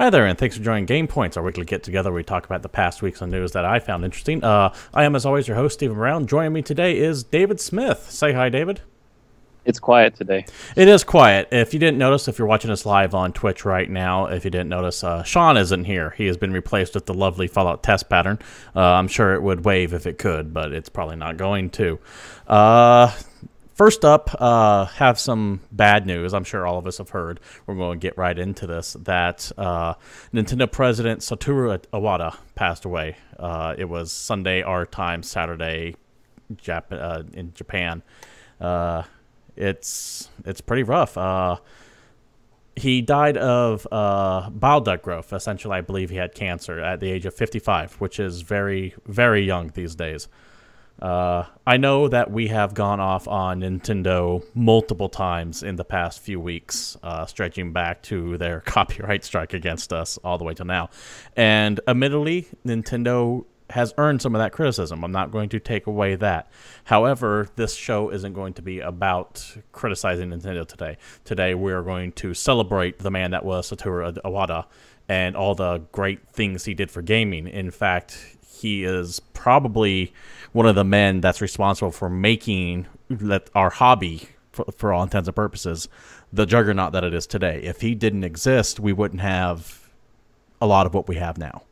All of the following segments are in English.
Hi there, and thanks for joining GamePoints, our weekly get-together where we talk about the past week's on news that I found interesting. I am, as always, your host, Stephen Brown. Joining me today is David Smith. Say hi, David. It's quiet today. It is quiet. If you didn't notice, if you're watching us live on Twitch right now, if you didn't notice, Sean isn't here. He has been replaced with the lovely Fallout test pattern. I'm sure it would wave if it could, but it's probably not going to. First up, have some bad news. I'm sure all of us have heard. We're going to get right into this. That Nintendo President Satoru Iwata passed away. It was Sunday our time, Saturday in Japan. It's pretty rough. He died of bile duct growth. Essentially, I believe he had cancer at the age of 55, which is very, very young these days. I know that we have gone off on Nintendo multiple times in the past few weeks, stretching back to their copyright strike against us all the way to now. And admittedly, Nintendo has earned some of that criticism. I'm not going to take away that. However, this show isn't going to be about criticizing Nintendo today. Today, we're going to celebrate the man that was Satoru Iwata and all the great things he did for gaming. In fact, he is probably one of the men that's responsible for making our hobby, for all intents and purposes, the juggernaut that it is today. If he didn't exist, we wouldn't have a lot of what we have now.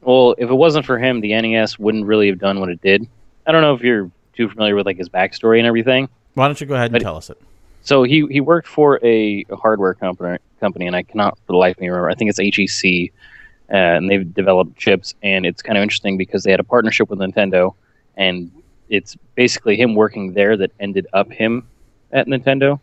Well, if it wasn't for him, the NES wouldn't really have done what it did. I don't know if you're too familiar with like his backstory and everything. Why don't you go ahead and tell us it? So he worked for a hardware company, and I cannot for the life of me remember. I think it's HEC, and they've developed chips. And it's kind of interesting because they had a partnership with Nintendo, and it's basically him working there that ended up him at Nintendo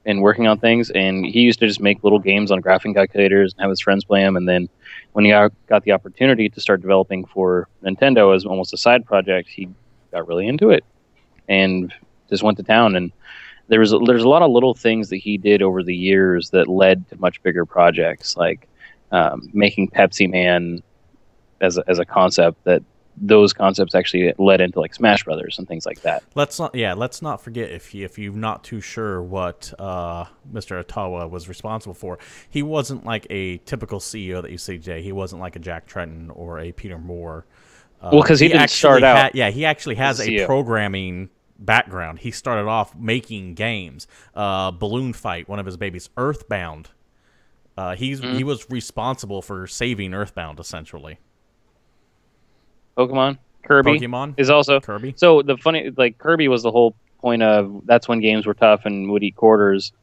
and working on things. And he used to just make little games on graphing calculators and have his friends play them. And then when he got the opportunity to start developing for Nintendo as almost a side project, he got really into it and just went to town. And there's a lot of little things that he did over the years that led to much bigger projects, like making Pepsi Man as a concept. That those concepts actually led into like Smash Brothers and things like that. Let's not forget, if you're not too sure what Mr. Ottawa was responsible for, he wasn't like a typical CEO that you see today. He wasn't like a Jack Tretton or a Peter Moore. Well, because he didn't start out. He actually has a programming background. He started off making games. Balloon Fight, one of his babies. Earthbound. He was responsible for saving Earthbound, essentially. Pokemon is also Kirby. So the funny, like, Kirby was the whole point of that's when games were tough and would eat quarters,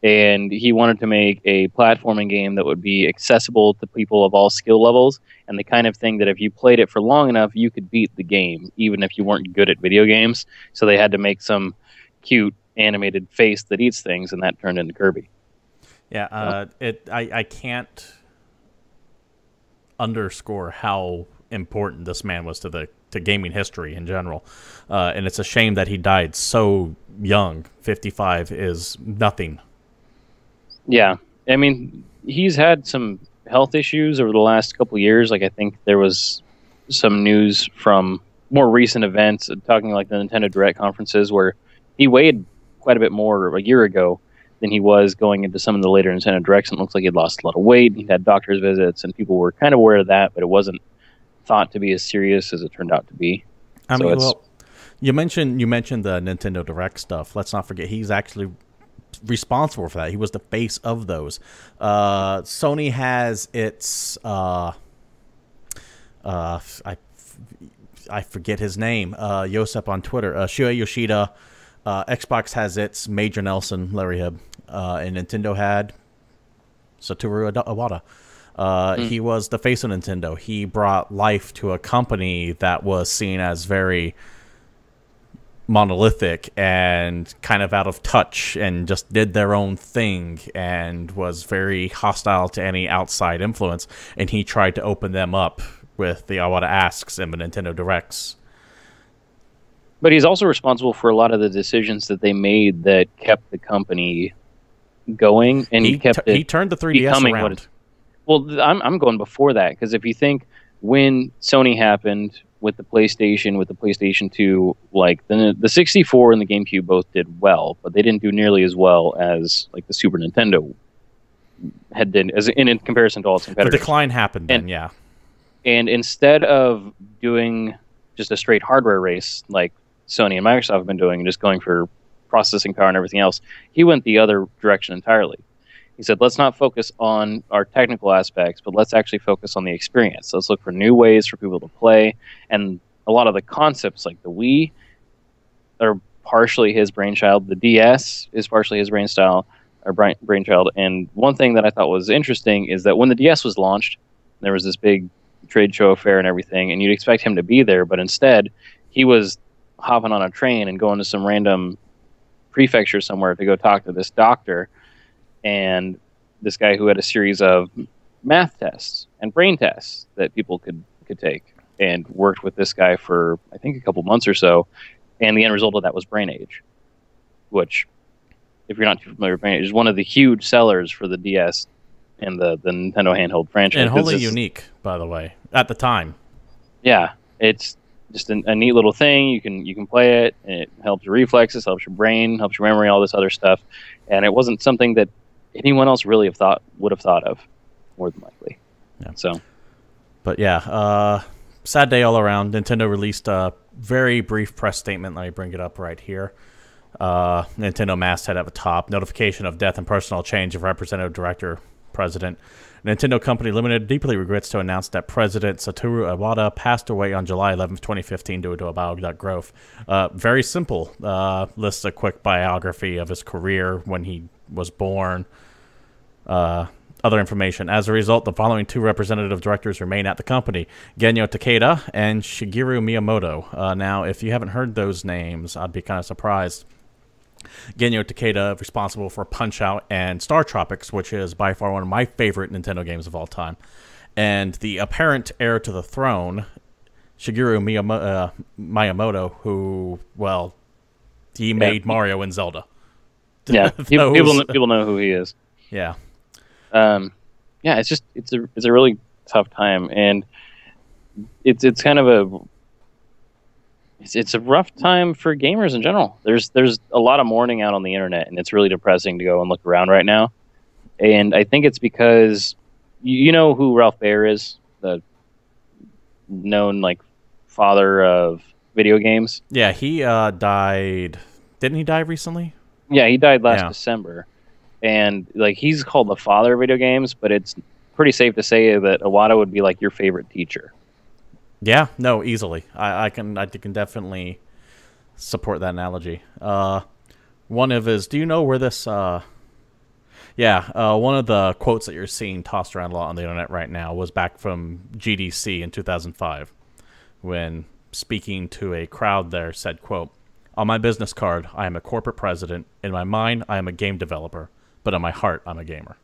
and he wanted to make a platforming game that would be accessible to people of all skill levels, and the kind of thing that if you played it for long enough, you could beat the game, even if you weren't good at video games. So they had to make some cute animated face that eats things, and that turned into Kirby. Yeah, I can't underscore how important this man was to gaming history in general, and it's a shame that he died so young. 55 is nothing. Yeah, I mean, he's had some health issues over the last couple of years. Like, I think there was some news from more recent events talking like the Nintendo Direct conferences where he weighed quite a bit more a year ago than he was going into some of the later Nintendo Directs. And it looks like he had lost a lot of weight. He had doctor's visits, and people were kind of aware of that, but it wasn't thought to be as serious as it turned out to be. You mentioned the Nintendo Direct stuff. Let's not forget he's actually responsible for that. He was the face of those. Sony has its I forget his name. Yosep on Twitter. Shuei Yoshida. Xbox has its Major Nelson, Larry Hibb, and Nintendo had Satoru Iwata. He was the face of Nintendo. He brought life to a company that was seen as very monolithic and kind of out of touch and just did their own thing and was very hostile to any outside influence. And he tried to open them up with the Iwata Asks and the Nintendo Directs. But he's also responsible for a lot of the decisions that they made that kept the company going, and he turned the 3DS around. Well, I'm going before that, because if you think when Sony happened with the PlayStation 2, like the 64 and the GameCube both did well, but they didn't do nearly as well as like the Super Nintendo had been, as in comparison to all its The competitors. decline happened then, yeah. And instead of doing just a straight hardware race like Sony and Microsoft have been doing, and just going for processing power and everything else, he went the other direction entirely. He said, let's not focus on our technical aspects, but let's actually focus on the experience. Let's look for new ways for people to play. And a lot of the concepts, like the Wii, are partially his brainchild. The DS is partially his brainchild. And one thing that I thought was interesting is that when the DS was launched, there was this big trade show affair and everything, and you'd expect him to be there, but instead, he was hopping on a train and going to some random prefecture somewhere to go talk to this doctor and this guy who had a series of math tests and brain tests that people could take, and worked with this guy for, I think, a couple months or so, and the end result of that was Brain Age, which, if you're not too familiar with Brain Age, is one of the huge sellers for the DS and the Nintendo handheld franchise. And wholly unique, by the way, at the time. Yeah, it's just a neat little thing. You can play it, and it helps your reflexes, helps your brain, helps your memory, all this other stuff. And it wasn't something that anyone else really would have thought of, more than likely. Yeah. So, but yeah, sad day all around. Nintendo released a very brief press statement. Let me bring it up right here. Nintendo masthead at the top. Notification of death and personal change of Representative Director President. Nintendo Company Limited deeply regrets to announce that President Satoru Iwata passed away on July 11th, 2015 due to a bowel growth. Very simple. Lists a quick biography of his career, when he was born, other information. As a result, the following two representative directors remain at the company: Genyo Takeda and Shigeru Miyamoto. Now, if you haven't heard those names, I'd be kind of surprised. Genyo Takeda, responsible for Punch-Out and Star Tropics, which is by far one of my favorite Nintendo games of all time. And the apparent heir to the throne, Shigeru Miyamoto, who, well, he made Mario and Zelda. Yeah, people know who he is. Yeah. Yeah, it's a really tough time, and it's kind of it's a rough time for gamers in general. There's a lot of mourning out on the internet, and it's really depressing to go and look around right now. And I think it's because you know who Ralph Baer is, the known father of video games. Yeah, he died. Didn't he die recently? Yeah, he died last December. And he's called the father of video games, but it's pretty safe to say that Iwata would be your favorite teacher. Yeah, no, easily. I can definitely support that analogy. One of his, do you know where this? One of the quotes that you're seeing tossed around a lot on the internet right now was back from GDC in 2005, when speaking to a crowd there said, quote, "On my business card, I am a corporate president. In my mind, I am a game developer, but in my heart, I'm a gamer."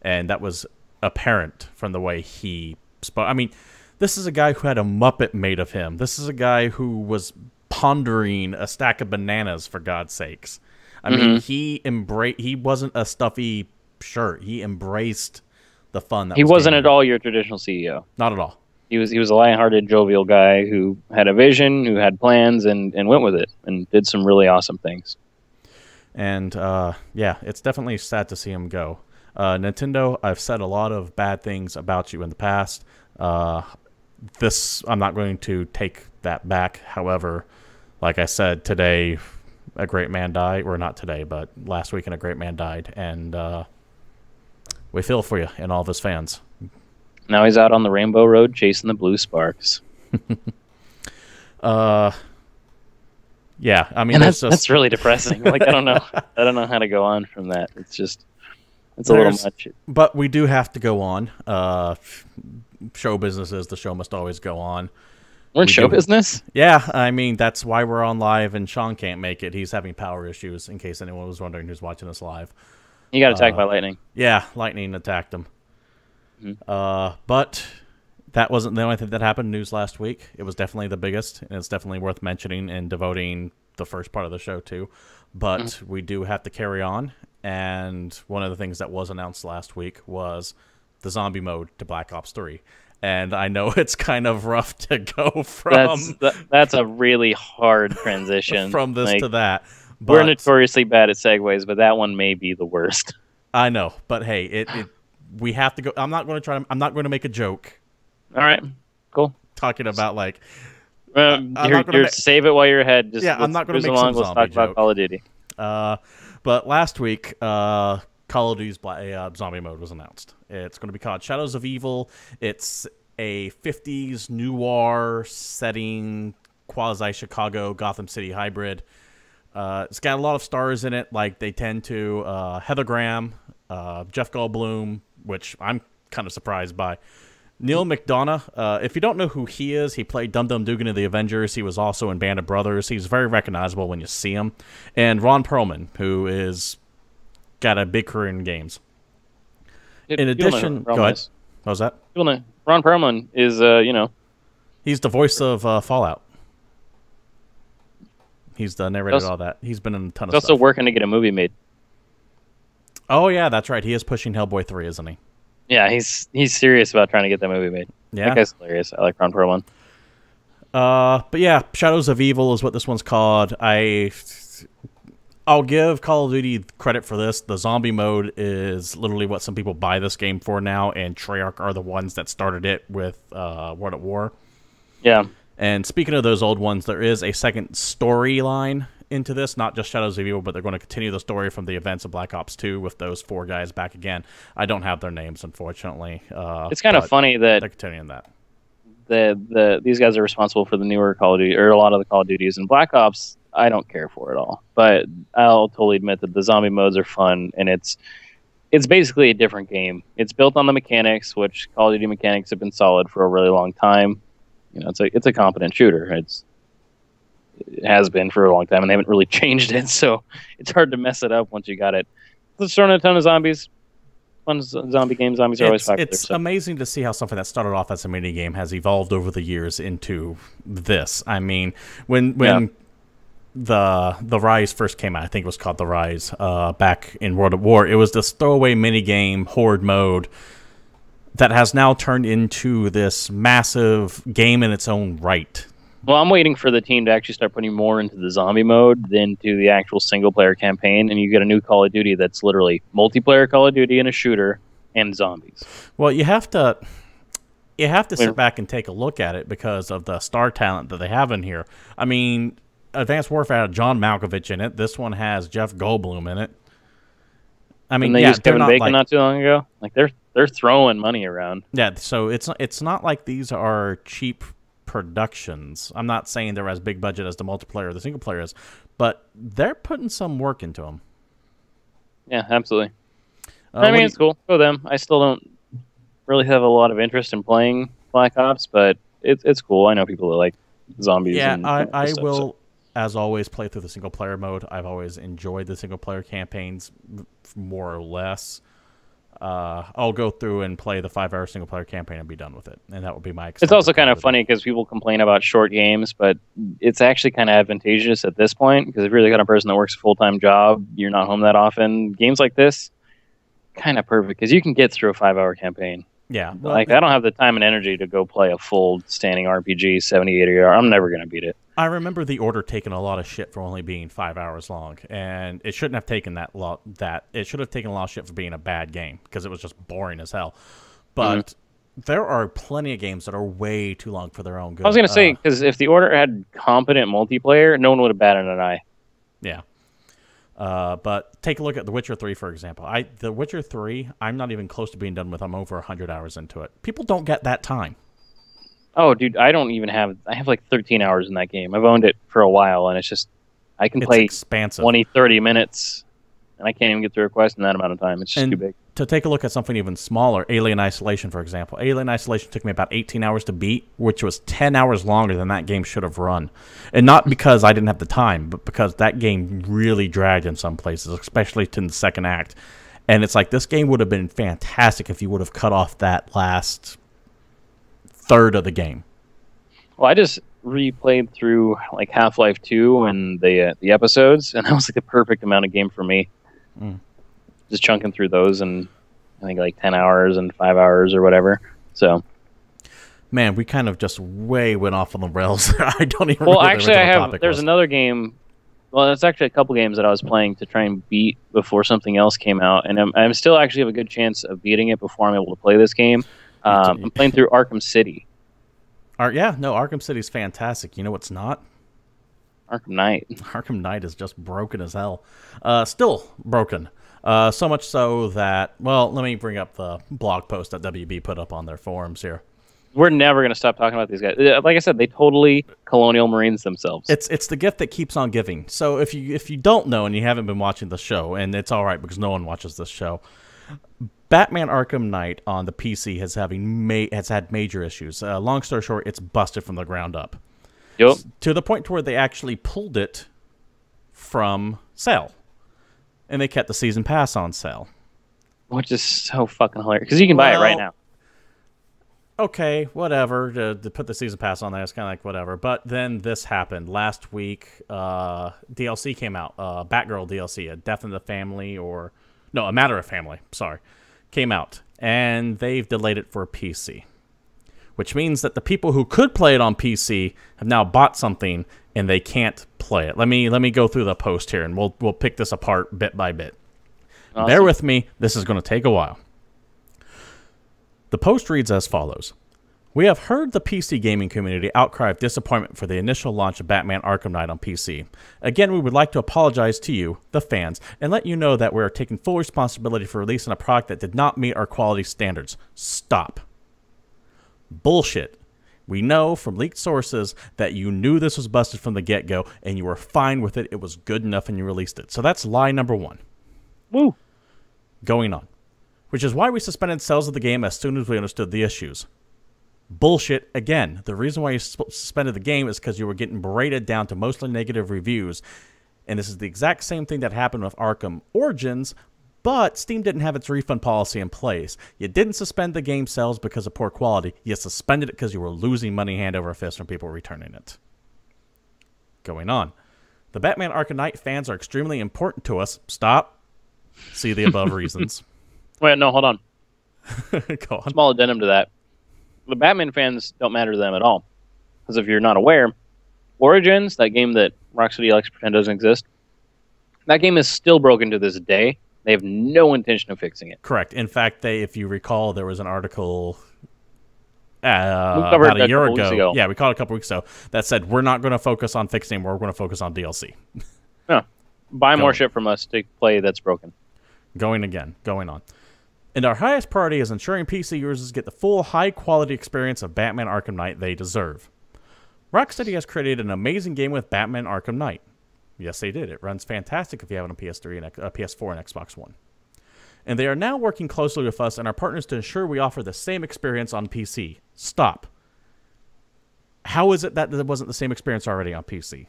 And that was apparent from the way he spoke. I mean, this is a guy who had a Muppet made of him. This is a guy who was pondering a stack of bananas, for God's sakes. I mean, he wasn't a stuffy shirt. He embraced the fun. He wasn't at all your traditional CEO. Not at all. He was a lighthearted, jovial guy who had a vision, who had plans, and went with it, and did some really awesome things. And, yeah, it's definitely sad to see him go. Nintendo, I've said a lot of bad things about you in the past. I'm not going to take that back. However, like I said, today a great man died. Or not today, but last weekend a great man died. And we feel for you and all of his fans. Now he's out on the Rainbow Road chasing the blue sparks. Yeah, I mean, and that's really depressing. I don't know how to go on from that. It's a little much. But we do have to go on. Show business is the show must always go on. We're in show business? Yeah, I mean, that's why we're on live, and Sean can't make it. He's having power issues, in case anyone was wondering who's watching us live. He got attacked by lightning. Yeah, lightning attacked him. Mm-hmm. But that wasn't the only thing that happened news last week. It was definitely the biggest, and it's definitely worth mentioning and devoting the first part of the show to. But we do have to carry on, and one of the things that was announced last week was the zombie mode to Black Ops 3. And I know it's kind of rough to go from... That's a really hard transition. From this to that. But we're notoriously bad at segues, but that one may be the worst. I know, but hey, we have to go. I'm not going to make a joke. All right, cool. Talking about like, save it while you're ahead. Just I'm not going to make some let's zombie talk about joke. Call of Duty. But last week, Call of Duty's zombie mode was announced. It's going to be called Shadows of Evil. It's a 50s noir setting, quasi-Chicago, Gotham City hybrid. It's got a lot of stars in it, like they tend to. Heather Graham, Jeff Goldblum, which I'm kind of surprised by. Neil McDonough, if you don't know who he is, he played Dum Dum Dugan in the Avengers. He was also in Band of Brothers. He's very recognizable when you see him. And Ron Perlman, who is got a big career in games. In addition, go ahead. What was that? Ron Perlman is, he's the voice of Fallout. He's narrated all that. He's been in a ton of stuff. He's also working to get a movie made. Oh, yeah, that's right. He is pushing Hellboy 3, isn't he? Yeah, he's serious about trying to get that movie made. Yeah. That guy's hilarious. I like Ron Perlman. But yeah, Shadows of Evil is what this one's called. I'll give Call of Duty credit for this. The zombie mode is literally what some people buy this game for now, and Treyarch are the ones that started it with World at War. Yeah. And speaking of those old ones, there is a second storyline into this, not just Shadows of Evil, but they're going to continue the story from the events of Black Ops 2 with those 4 guys back again. I don't have their names, unfortunately. It's kind of funny that they're continuing that. These guys are responsible for the newer Call of Duty, or a lot of the Call of Duties, and Black Ops I don't care for at all. But I'll totally admit that the zombie modes are fun, and it's basically a different game. It's built on the mechanics, which Call of Duty mechanics have been solid for a really long time. It's a competent shooter. It has been for a long time, and they haven't really changed it, so it's hard to mess it up once you got it. Let's throw in a ton of zombies. Fun zombie games. Zombies are always popular. It's amazing to see how something that started off as a mini game has evolved over the years into this. I mean, when the Rise first came out, I think it was called The Rise, back in World at War, it was this throwaway mini game horde mode that has now turned into this massive game in its own right. Well, I'm waiting for the team to actually start putting more into the zombie mode than to the actual single-player campaign, and you get a new Call of Duty that's literally multiplayer Call of Duty and a shooter and zombies. Well, you have to sit back and take a look at it because of the star talent that they have in here. I mean, Advanced Warfare had John Malkovich in it. This one has Jeff Goldblum in it. I mean, and they used Kevin Bacon not too long ago. Like they're throwing money around. Yeah, so it's not like these are cheap productions. I'm not saying they're as big budget as the multiplayer or the single player is, but they're putting some work into them. Yeah, absolutely. I mean, it's cool. Go them. I still don't really have a lot of interest in playing Black Ops, but it's cool. I know people that like zombies. Yeah, and I stuff, will, as always, play through the single player mode. I've always enjoyed the single player campaigns more or less. I'll go through and play the 5-hour single player campaign and be done with it, and that would be my. It's also kind of funny because people complain about short games, but it's actually kind of advantageous at this point because if you're the kind of person that works a full-time job, you're not home that often. Games like this, kind of perfect because you can get through a 5-hour campaign. Yeah, well, I don't have the time and energy to go play a full standing RPG 70, 80 hours. I'm never going to beat it. I remember The Order taking a lot of shit for only being 5 hours long, and it shouldn't have taken it should have taken a lot of shit for being a bad game because it was just boring as hell. But there are plenty of games that are way too long for their own good. I was going to say, because if The Order had competent multiplayer, no one would have batted an eye. Yeah. But take a look at The Witcher 3, for example. The Witcher 3, I'm not even close to being done with. I'm over 100 hours into it. People don't get that time. Oh, dude, I have like 13 hours in that game. I've owned it for a while, and it's just, I can play expansive. 20, 30 minutes, and I can't even get through a quest in that amount of time. It's just too big. To take a look at something even smaller, Alien Isolation, for example. Alien Isolation took me about 18 hours to beat, which was 10 hours longer than that game should have run. And not because I didn't have the time, but because that game really dragged in some places, especially to the second act. And it's like, this game would have been fantastic if you would have cut off that last third of the game. Well, I just replayed through like Half-Life 2 and the episodes, and that was like the perfect amount of game for me. Just chunking through those in I think like 10 hours and 5 hours or whatever. So, man, we kind of just way went off on the rails. I don't even. Well, actually, there's another game Well, that's actually a couple games that I was playing to try and beat before something else came out, and I'm still actually have a good chance of beating it before I'm able to play this game. I'm playing through Arkham City. Yeah, no, Arkham City's fantastic. You know what's not? Arkham Knight. Arkham Knight is just broken as hell. Still broken. So much so that, well, let me bring up the blog post that WB put up on their forums here. We're never going to stop talking about these guys. Like I said, they totally Colonial Marines themselves. It's the gift that keeps on giving. So if you don't know and you haven't been watching the show, and it's all right because no one watches this show, Batman Arkham Knight on the PC has had major issues. Long story short, it's busted from the ground up. Yep. To the point to where they actually pulled it from sale, and they kept the season pass on sale, which is so fucking hilarious because you can buy it right now. Okay, whatever. To put the season pass on there, it's kind of like whatever. But then this happened last week. DLC came out. Batgirl DLC, a Death in the Family, or no, a Matter of Family. Sorry, came out, and they've delayed it for PC, which means that the people who could play it on PC have now bought something and they can't play it. Let me go through the post here, and we'll pick this apart bit by bit. Awesome. Bear with me. This is going to take a while. The post reads as follows. We have heard the PC gaming community outcry of disappointment for the initial launch of Batman Arkham Knight on PC. Again, we would like to apologize to you, the fans, and let you know that we are taking full responsibility for releasing a product that did not meet our quality standards. Stop. Bullshit. We know from leaked sources that you knew this was busted from the get-go, and you were fine with it. It was good enough, and you released it. So that's lie number one. Woo. Going on. Which is why we suspended sales of the game as soon as we understood the issues. Bullshit again. The reason why you suspended the game is because you were getting berated down to mostly negative reviews. And this is the exact same thing that happened with Arkham Origins, but Steam didn't have its refund policy in place. You didn't suspend the game sales because of poor quality. You suspended it because you were losing money hand over fist from people returning it. Going on. The Batman Arkham Knight fans are extremely important to us. Stop. See the above reasons. Wait, no, hold on. Go on. Small addendum to that. The Batman fans don't matter to them at all. Because if you're not aware, Origins, that game that Rocksteady likes to pretend doesn't exist, that game is still broken to this day. They have no intention of fixing it. Correct. In fact, if you recall, there was an article about a year ago. Yeah, we called it a couple weeks ago that said, we're not going to focus on fixing it, we're going to focus on DLC. No. Buy more shit from us to play that's broken. Going on. And our highest priority is ensuring PC users get the full high-quality experience of Batman Arkham Knight they deserve. Rocksteady has created an amazing game with Batman Arkham Knight. Yes, they did. It runs fantastic if you have it on PS3 and PS4 and Xbox One. And they are now working closely with us and our partners to ensure we offer the same experience on PC. Stop. How is it that it wasn't the same experience already on PC?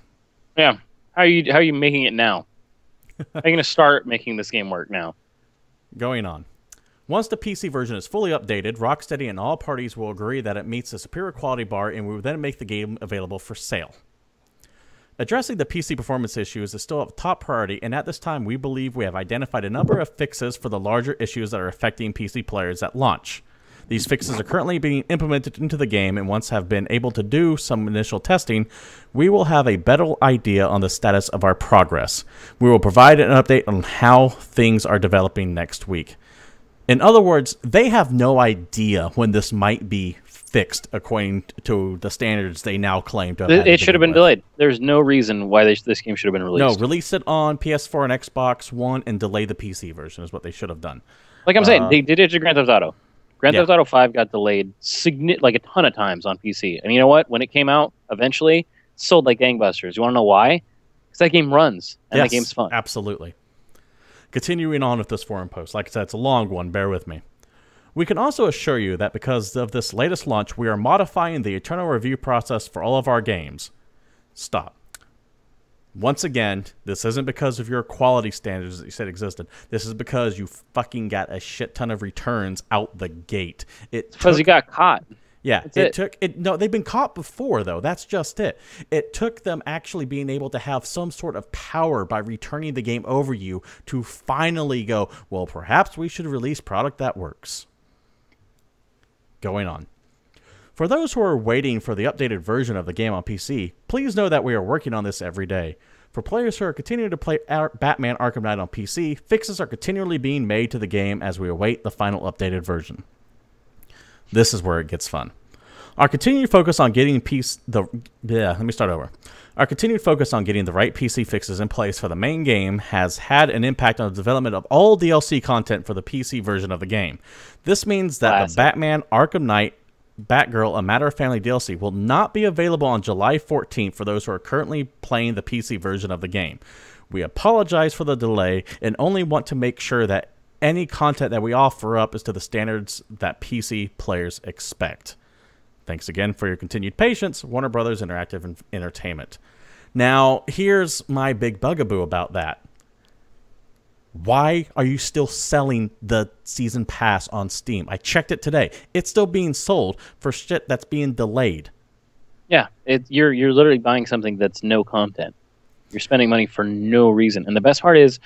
Yeah. How are you making it now? How are you going to start making this game work now? Going on. Once the PC version is fully updated, Rocksteady and all parties will agree that it meets the superior quality bar, and we will then make the game available for sale. Addressing the PC performance issues is still a top priority, and at this time we believe we have identified a number of fixes for the larger issues that are affecting PC players at launch. These fixes are currently being implemented into the game, and once have been able to do some initial testing, we will have a better idea on the status of our progress. We will provide an update on how things are developing next week. In other words, they have no idea when this might be fixed according to the standards they now claim to have. It should have been delayed. There's no reason why this game should have been released. No, release it on PS4 and Xbox One and delay the PC version is what they should have done. Like I'm saying, they did it to Grand Theft Auto. Grand Theft Auto 5 got delayed like a ton of times on PC. And you know what? When it came out, eventually, it sold like gangbusters. You want to know why? Because that game runs, and that game's fun. Absolutely. Continuing on with this forum post, like I said, it's a long one, bear with me. We can also assure you that because of this latest launch, we are modifying the eternal review process for all of our games. Stop. Once again, this isn't because of your quality standards that you said existed. This is because you fucking got a shit ton of returns out the gate. Because you got caught. Yeah, no, they've been caught before, though. That's just it. It took them actually being able to have some sort of power by returning the game over you to finally go, well, perhaps we should release product that works. Going on. For those who are waiting for the updated version of the game on PC, please know that we are working on this every day. For players who are continuing to play Batman Arkham Knight on PC, fixes are continually being made to the game as we await the final updated version. This is where it gets fun. Our continued focus on getting Our continued focus on getting the right PC fixes in place for the main game has had an impact on the development of all DLC content for the PC version of the game. This means that the Batman Arkham Knight, Batgirl, A Matter of Family DLC will not be available on July 14th for those who are currently playing the PC version of the game. We apologize for the delay and only want to make sure that any content that we offer up is to the standards that PC players expect. Thanks again for your continued patience, Warner Brothers Interactive Entertainment. Now, here's my big bugaboo about that. Why are you still selling the season pass on Steam? I checked it today. It's still being sold for shit that's being delayed. Yeah, you're literally buying something that's no content. You're spending money for no reason. And the best part is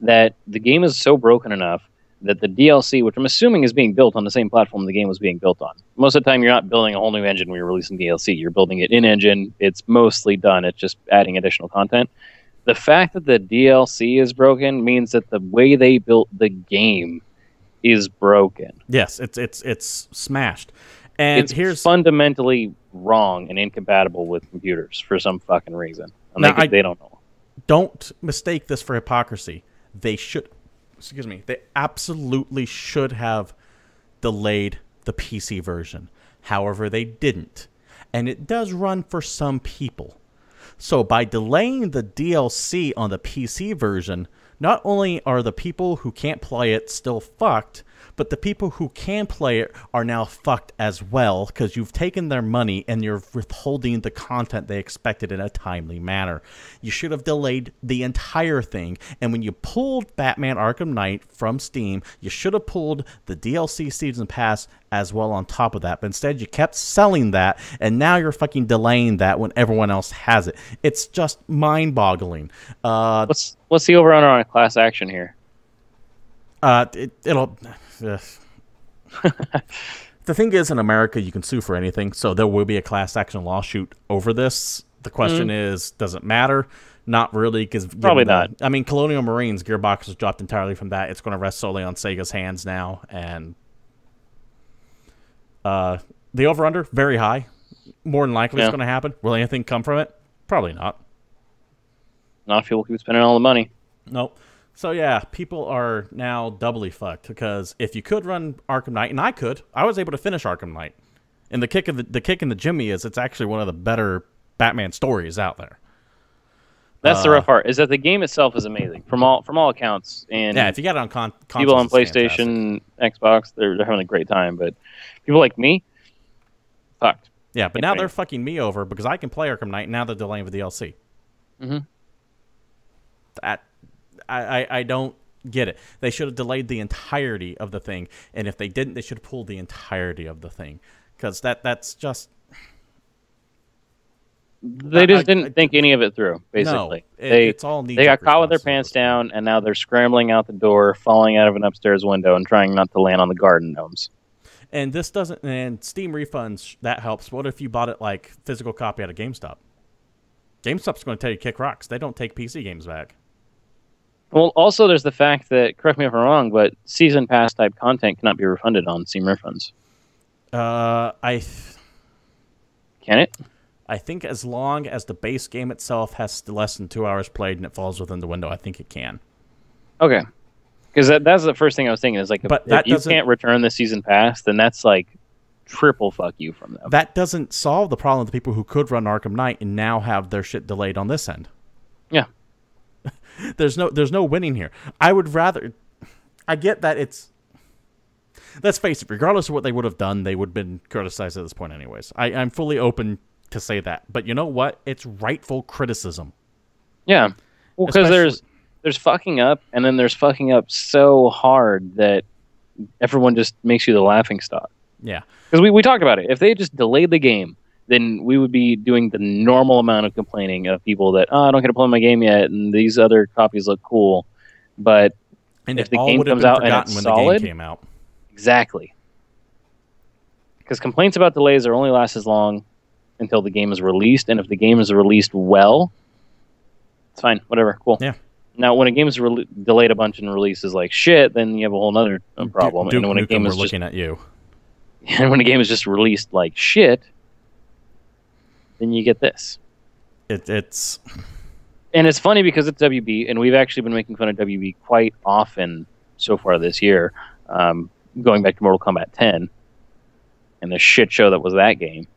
that the game is so broken enough that the DLC, which I'm assuming is being built on the same platform the game was being built on. Most of the time, you're not building a whole new engine when you're releasing DLC. You're building it in-engine. It's mostly done. It's just adding additional content. The fact that the DLC is broken means that the way they built the game is broken. Yes, it's smashed. And it's fundamentally wrong and incompatible with computers for some fucking reason. And now, they don't know. Don't mistake this for hypocrisy. They absolutely should have delayed the PC version. However, they didn't. And it does run for some people. So by delaying the DLC on the PC version, not only are the people who can't play it still fucked, but the people who can play it are now fucked as well because you've taken their money and you're withholding the content they expected in a timely manner. You should have delayed the entire thing, and when you pulled Batman Arkham Knight from Steam, you should have pulled the DLC Season Pass as well on top of that, but instead you kept selling that, and now you're fucking delaying that when everyone else has it. It's just mind-boggling. What's the over-under on a class action here? It'll... The thing is, in America, you can sue for anything, so there will be a class action lawsuit over this. The question is, does it matter? Not really, because probably not. I mean, Colonial Marines, Gearbox has dropped entirely from that. It's going to rest solely on Sega's hands now, and the over/under very high. More than likely, it's going to happen. Will anything come from it? Probably not. Not if people keep spending all the money. Nope. So yeah, people are now doubly fucked because if you could run Arkham Knight, and I was able to finish Arkham Knight, and the kick in the Jimmy is it's actually one of the better Batman stories out there. That's the rough part, is that the game itself is amazing from all accounts. And yeah, if you got it on consoles, people on PlayStation, Xbox, they're having a great time. But people like me, fucked. Yeah, but now they're fucking me over because I can play Arkham Knight. And now they're delaying the DLC. I don't get it. They should have delayed the entirety of the thing, and if they didn't, they should have pulled the entirety of the thing, because that's just. They just didn't think any of it through. Basically, no, it's all they got caught with their pants down, and now they're scrambling out the door, falling out of an upstairs window, and trying not to land on the garden gnomes. And this doesn't. And Steam refunds, that helps. What if you bought it like physical copy at a GameStop? GameStop's going to tell you kick rocks. They don't take PC games back. Well, also there's the fact that, correct me if I'm wrong, but season pass type content cannot be refunded on Steam refunds. Can it? I think as long as the base game itself has less than 2 hours played and it falls within the window, I think it can. Okay. Because that's the first thing I was thinking is like, if you can't return the season pass, then that's like triple fuck you from them. That doesn't solve the problem of the people who could run Arkham Knight and now have their shit delayed on this end. Yeah. There's no winning here. I would rather... I get that it's... Let's face it, regardless of what they would have done, they would have been criticized at this point anyways. I'm fully open to say that. But you know what? It's rightful criticism. Yeah. Well, because there's fucking up, and then there's fucking up so hard that everyone just makes you the laughingstock. Yeah. Because we talked about it. If they just delayed the game, then we would be doing the normal amount of complaining of people that, I don't get to play my game yet, and these other copies look cool. But if the game comes out and it's solid, the game came out. Exactly. Because complaints about delays are only last as long until the game is released, and if the game is released well, It's fine. Whatever. Cool. Yeah. Now, when a game is delayed a bunch and releases like shit, then you have a whole other problem. Duke and when a Nukem, game we're is looking at you. and when a game is just released like shit, then you get this. It's And it's funny because it's WB, and we've actually been making fun of WB quite often so far this year, going back to Mortal Kombat 10 and the shit show that was that game.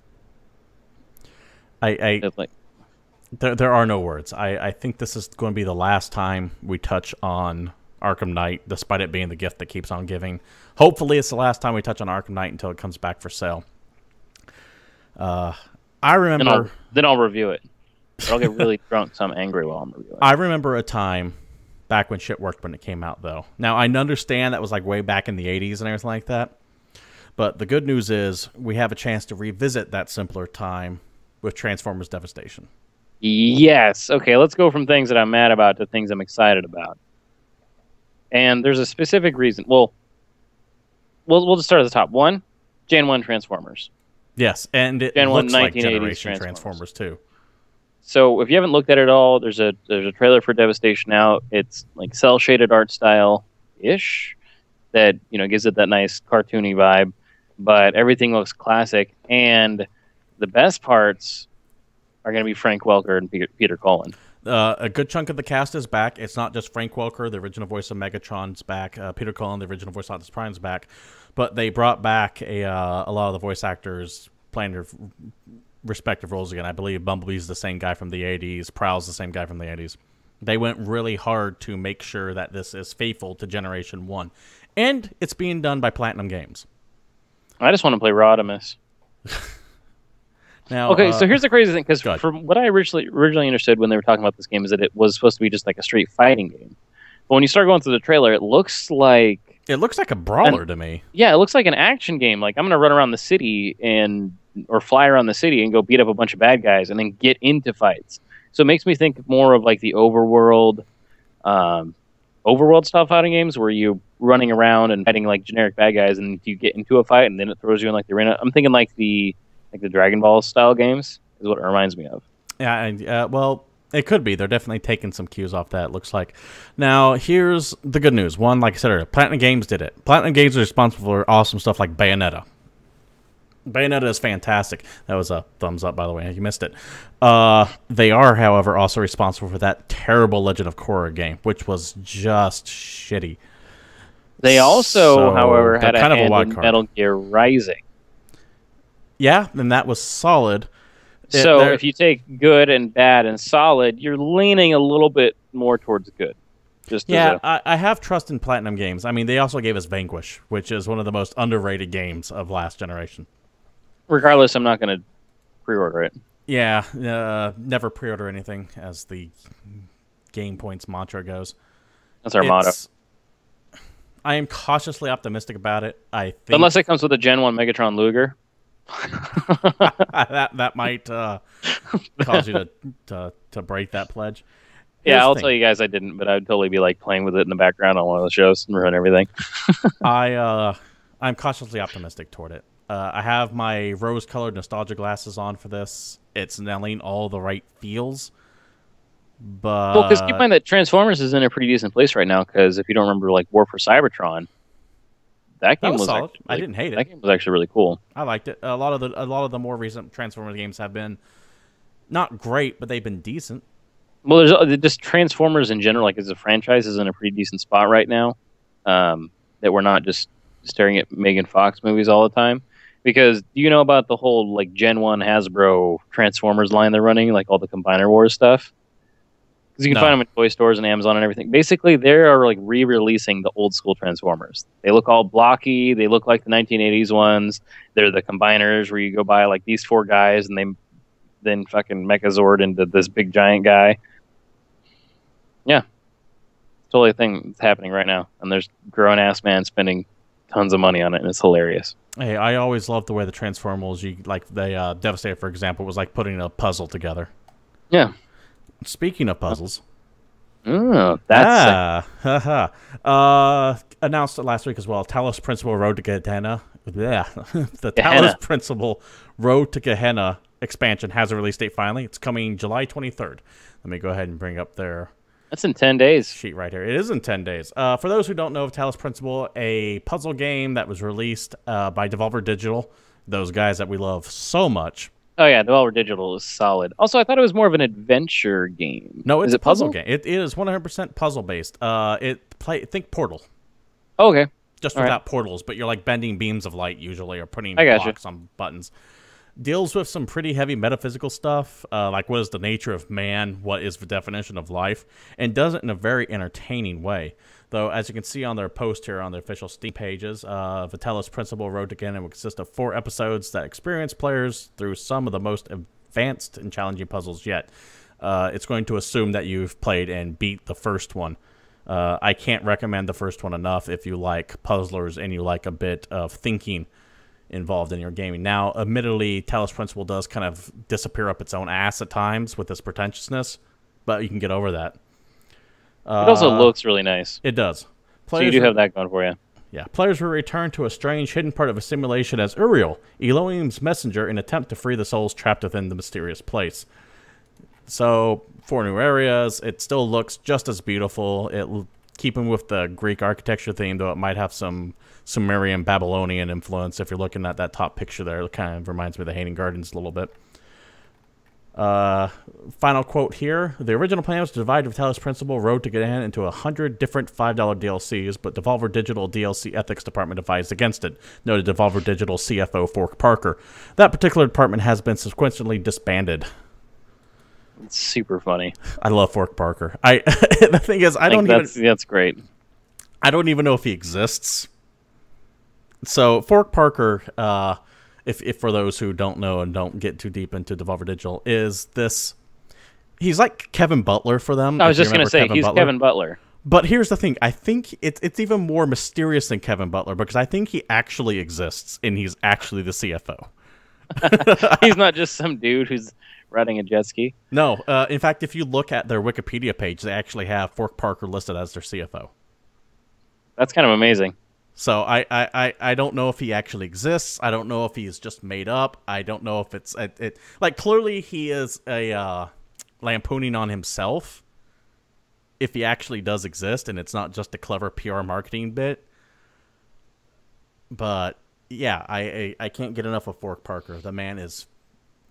There are no words. I think this is going to be the last time we touch on Arkham Knight, despite it being the gift that keeps on giving. Hopefully, it's the last time we touch on Arkham Knight until it comes back for sale. I remember... Then I'll review it. But I'll get really drunk, so I'm angry while I'm reviewing it. I remember a time back when shit worked when it came out, though. Now, I understand that was like way back in the 80s and everything like that. But the good news is we have a chance to revisit that simpler time with Transformers Devastation. Yes. Okay, let's go from things that I'm mad about to things I'm excited about. And there's a specific reason. Well, we'll just start at the top. One, Gen 1 Transformers. Yes, and it Gen 1 looks like 1980s Generation Transformers too. So if you haven't looked at it at all, there's a trailer for Devastation out. It's like cel-shaded art style-ish that, you know, gives it that nice cartoony vibe. But everything looks classic, and the best parts are going to be Frank Welker and Peter Cullen. A good chunk of the cast is back. It's not just Frank Welker, the original voice of Megatron's back. Peter Cullen, the original voice of Optimus Prime's back. But they brought back a lot of the voice actors playing their respective roles again. I believe Bumblebee's the same guy from the 80s. Prowl's the same guy from the 80s. They went really hard to make sure that this is faithful to Generation 1. And it's being done by Platinum Games. I just want to play Rodimus. Now, okay, so here's the crazy thing, because Good. from what I originally understood when they were talking about this game is that it was supposed to be just like a straight fighting game. But when you start going through the trailer, it looks like a brawler to me. Yeah, it looks like an action game. Like I'm going to run around the city or fly around the city and go beat up a bunch of bad guys and then get into fights. So it makes me think more of like the overworld style fighting games where you running around and fighting like generic bad guys and you get into a fight and then it throws you in like the arena. I'm thinking like the Dragon Ball style games is what it reminds me of. Yeah, and well, it could be. They're definitely taking some cues off that, it looks like. Now, here's the good news. One, like I said earlier, Platinum Games did it. Platinum Games are responsible for awesome stuff like Bayonetta. Bayonetta is fantastic. That was a thumbs up, by the way. You missed it. They are, however, also responsible for that terrible Legend of Korra game, which was just shitty. They also, however, had kind of a hand wild in card. Metal Gear Rising. Yeah, and that was solid. So if you take good and bad and solid, you're leaning a little bit more towards good. I have trust in Platinum Games. I mean, they also gave us Vanquish, which is one of the most underrated games of last generation. Regardless, I'm not going to pre-order it. Yeah, never pre-order anything, as the GamePoints mantra goes. That's our motto. I am cautiously optimistic about it. I think Unless it comes with a Gen 1 Megatron Luger. that might cause you to break that pledge. Yeah, I'll tell you guys I didn't, but I'd totally be like playing with it in the background on one of the shows and ruin everything. I'm cautiously optimistic toward it. I have my rose-colored nostalgia glasses on for this. It's nailing all the right feels. But well, because keep in mind that Transformers is in a pretty decent place right now. Because if you don't remember, like War for Cybertron, that game was solid. Actually, I didn't hate it. That game was actually really cool. I liked it. A lot of the more recent Transformers games have been not great, but they've been decent. Well, there's just Transformers in general, like as a franchise, is in a pretty decent spot right now. That we're not just staring at Megan Fox movies all the time. Because do you know about the whole like Gen 1 Hasbro Transformers line they're running, like all the Combiner Wars stuff? Because you can find them in toy stores and Amazon and everything. Basically, they are like re-releasing the old school Transformers. They look all blocky. They look like the 1980s ones. They're the combiners where you go buy like these four guys and they then fucking Megazord into this big giant guy. Yeah. Totally a thing that's happening right now. And there's grown-ass man spending tons of money on it, and it's hilarious. Hey, I always loved the way the Transformers, Devastator, for example, was like putting a puzzle together. Yeah. Speaking of puzzles. Oh, that's... announced last week as well, Talos Principle Road to Gehenna. Yeah. The Gehenna. Talos Principle Road to Gehenna expansion has a release date finally. It's coming July 23rd. Let me go ahead and bring up their That's in 10 days. sheet right here. It is in 10 days. For those who don't know of Talos Principle, a puzzle game that was released by Devolver Digital, those guys that we love so much. Oh, yeah, Devolver Digital is solid. Also, I thought it was more of an adventure game. No, it's is a it puzzle game. It is 100% puzzle-based. Think Portal. Oh, okay. Just without portals, but you're like bending beams of light usually, or putting blocks on buttons. Deals with some pretty heavy metaphysical stuff, like what is the nature of man, what is the definition of life, and does it in a very entertaining way. Though, as you can see on their post here on their official Steam pages, the Talos Principle Road to Gehenna will consist of 4 episodes that experience players through some of the most advanced and challenging puzzles yet. It's going to assume that you've played and beat the first one. I can't recommend the first one enough if you like puzzlers and you like a bit of thinking involved in your gaming. Now, admittedly, Talos Principle does kind of disappear up its own ass at times with its pretentiousness, but you can get over that. It also looks really nice. It does. So you do have that going for you. Yeah. Players will return to a strange hidden part of a simulation as Uriel, Elohim's messenger, in an attempt to free the souls trapped within the mysterious place. So, 4 new areas. It still looks just as beautiful. Keeping with the Greek architecture theme, though it might have some Sumerian, Babylonian influence. If you're looking at that top picture there, it kind of reminds me of the Hanging Gardens a little bit. Final quote here. The original plan was to divide the Talos Principle Road to Gehenna into 100 different $5 DLCs, but Devolver Digital DLC Ethics Department advised against it, noted Devolver Digital CFO Fork Parker. That particular department has been subsequently disbanded. It's super funny. I love Fork Parker. The thing is, that's great. I don't even know if he exists. So Fork Parker, if for those who don't know and don't get too deep into Devolver Digital, he's like Kevin Butler for them. I was just going to say, he's Kevin Butler. But here's the thing. I think it's even more mysterious than Kevin Butler because I think he actually exists and he's actually the CFO. He's not just some dude who's riding a jet ski. No. In fact, if you look at their Wikipedia page, they actually have Fork Parker listed as their CFO. That's kind of amazing. So I don't know if he actually exists. I don't know if he's just made up. I don't know if it's like clearly he is a lampooning on himself. If he actually does exist, and it's not just a clever PR marketing bit. But yeah, I can't get enough of Fork Parker. The man is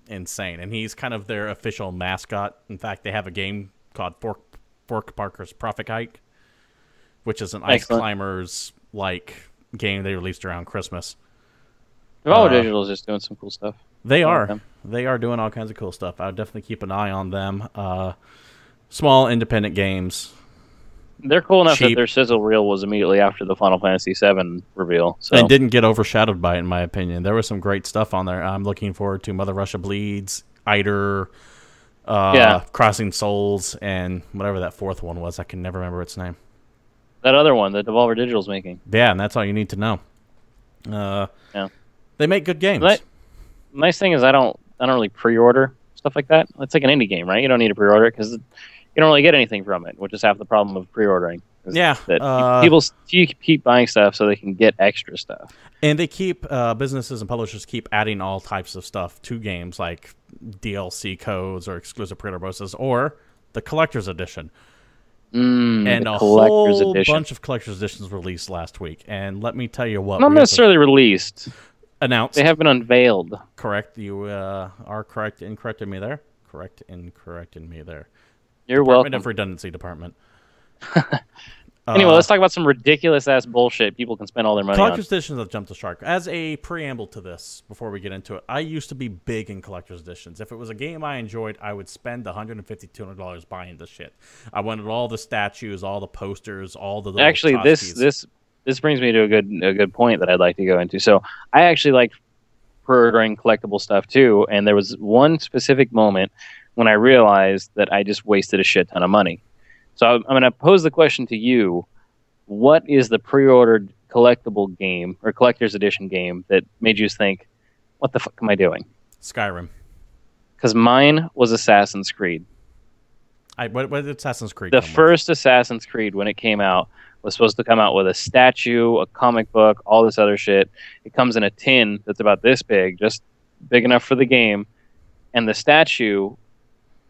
insane, and he's kind of their official mascot. In fact, they have a game called Fork Parker's Profit Hike, which is an ice climbers like game they released around Christmas. Devolver Digital is just doing some cool stuff. They are doing all kinds of cool stuff. I would definitely keep an eye on them. Small independent games. They're cool enough that their sizzle reel was immediately after the Final Fantasy VII reveal. So. And didn't get overshadowed by it, in my opinion. There was some great stuff on there. I'm looking forward to Mother Russia Bleeds, Eider, Crossing Souls, and whatever that fourth one was. I can never remember its name. That other one that Devolver Digital's making. Yeah, and that's all you need to know. Yeah. They make good games. Nice thing is I don't really pre-order stuff like that. It's like an indie game, right? You don't need to pre-order it because you don't really get anything from it, which is half the problem of pre-ordering. Yeah. People keep buying stuff so they can get extra stuff. And they keep, businesses and publishers keep adding all types of stuff to games, like DLC codes or exclusive pre-order bonuses, or the Collector's Edition. And a whole bunch of Collector's Editions released last week. And let me tell you what. Not necessarily released. Announced. They have been unveiled. Correct. You are correct in correcting me there. Correct in correcting me there. You're welcome. Department of Redundancy Department. Anyway, let's talk about some ridiculous-ass bullshit people can spend all their money on. Collector's Editions have jumped the shark. As a preamble to this, before we get into it, I used to be big in Collector's Editions. If it was a game I enjoyed, I would spend $150, $200 buying the shit. I wanted all the statues, all the posters, all the little Actually, this brings me to a good point that I'd like to go into. So I actually like pre-ordering collectible stuff too, and there was one specific moment when I realized that I just wasted a shit ton of money. So I'm going to pose the question to you. What is the pre-ordered collectible game or collector's edition game that made you think, what the fuck am I doing? Skyrim. Because mine was Assassin's Creed. What did Assassin's Creed The first Assassin's Creed, when it came out, was supposed to come out with a statue, a comic book, all this other shit. It comes in a tin that's about this big, just big enough for the game. and the statue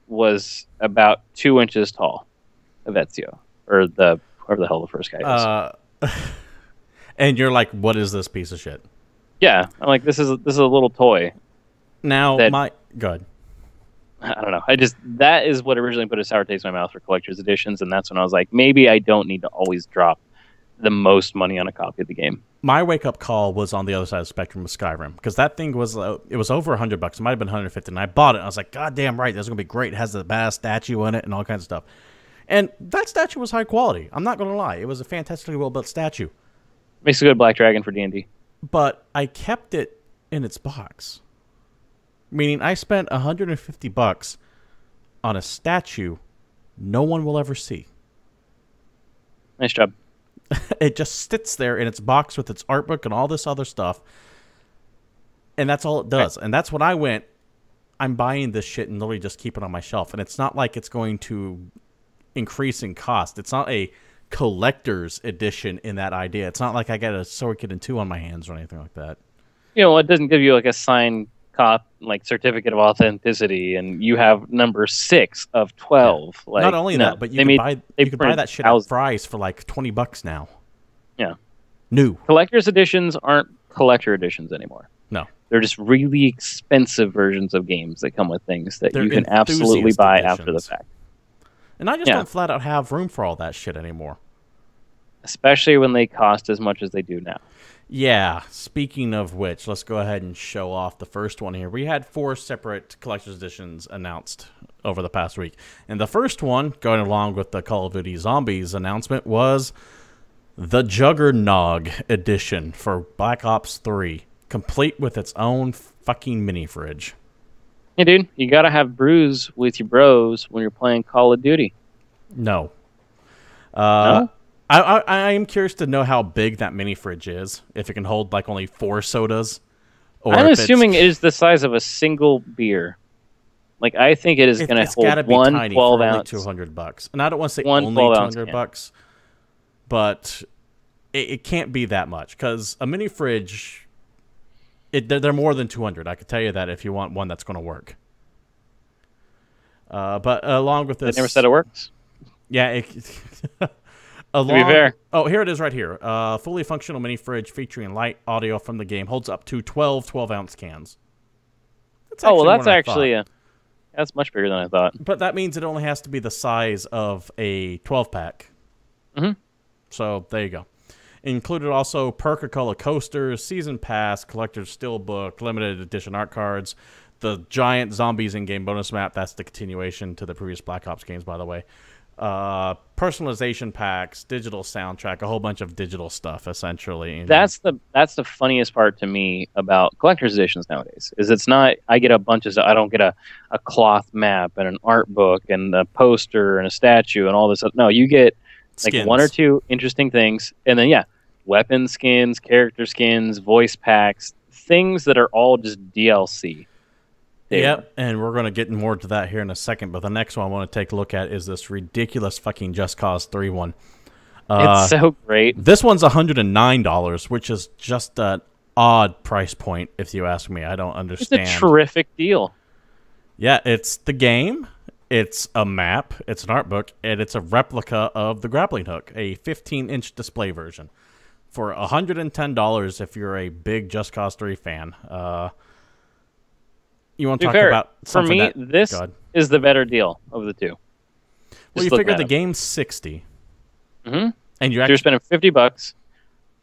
was about 2 inches tall of Ezio, or whoever the hell the first guy is. And you're like, what is this piece of shit? Yeah, I'm like, this is a little toy. Now, go ahead. I don't know. That is what originally put a sour taste in my mouth for collector's editions, and that's when I was like, maybe I don't need to always drop the most money on a copy of the game. My wake-up call was on the other side of the spectrum with Skyrim, because that thing was it was over $100. It might have been $150, and I bought it. And I was like, God damn right, this is gonna be great. It has the badass statue in it and all kinds of stuff. And that statue was high quality. I'm not gonna lie, it was a fantastically well-built statue. Makes a good Black Dragon for D&D. But I kept it in its box, meaning I spent $150 on a statue no one will ever see. Nice job. It just sits there in its box with its art book and all this other stuff. And that's all it does. And that's when I went, I'm buying this shit and literally just keep it on my shelf. And it's not like it's going to increase in cost. It's not a collector's edition in that idea. It's not like I got a Suikoden 2 on my hands or anything like that. You know, it doesn't give you like a signed certificate of authenticity, and you have number 6 of 12. Yeah. Like, not only that, but you can buy that shit at Fry's for like $20 now. Yeah. New. Collector's editions aren't collector editions anymore. No. They're just really expensive versions of games that come with things that you can absolutely buy after the fact. And I just don't flat out have room for all that shit anymore. Especially when they cost as much as they do now. Yeah, speaking of which, let's go ahead and show off the first one here. We had 4 separate collector's editions announced over the past week. And the first one, going along with the Call of Duty Zombies announcement, was the Juggernog edition for Black Ops 3, complete with its own fucking mini fridge. Hey, dude, you gotta have brews with your bros when you're playing Call of Duty. No. No? I am curious to know how big that mini fridge is. If it can hold like only 4 sodas. Or I'm assuming it is the size of a single beer. Like, I think it is going to hold one 12-ounce. $200. And I don't want to say only $200, but it can't be that much. Because a mini fridge, they're more than $200. I can tell you that if you want one that's going to work. But along with this... They never said it works? Yeah, to be fair. Oh, here it is right here. Fully functional mini fridge featuring light audio from the game. Holds up to 12 12-ounce cans. That's much bigger than I thought. But that means it only has to be the size of a 12-pack. Mm-hmm. So there you go. Included also Perca-Cola coasters, season pass, collector's steelbook, limited edition art cards, the giant zombies in-game bonus map. That's the continuation to the previous Black Ops games, by the way. Personalization packs, digital soundtrack, a whole bunch of digital stuff, essentially. That's the funniest part to me about collector's editions nowadays. Is it's not I get a bunch of stuff. I don't get a cloth map and an art book and a poster and a statue and all this stuff. No, you get like skins. 1 or 2 interesting things, and then weapon skins, character skins, voice packs, things that are all just DLC. Yep, and we're going to get more to that here in a second, but the next one I want to take a look at is this ridiculous fucking Just Cause 3 one. It's so great. This one's $109, which is just an odd price point, if you ask me. I don't understand. It's a terrific deal. Yeah, it's the game, it's a map, it's an art book, and it's a replica of the grappling hook, a 15-inch display version. For $110 if you're a big Just Cause 3 fan. You want to talk about something for me, this is the better deal of the two. Well, you figure the game's $60. Mm-hmm. And you're spending $50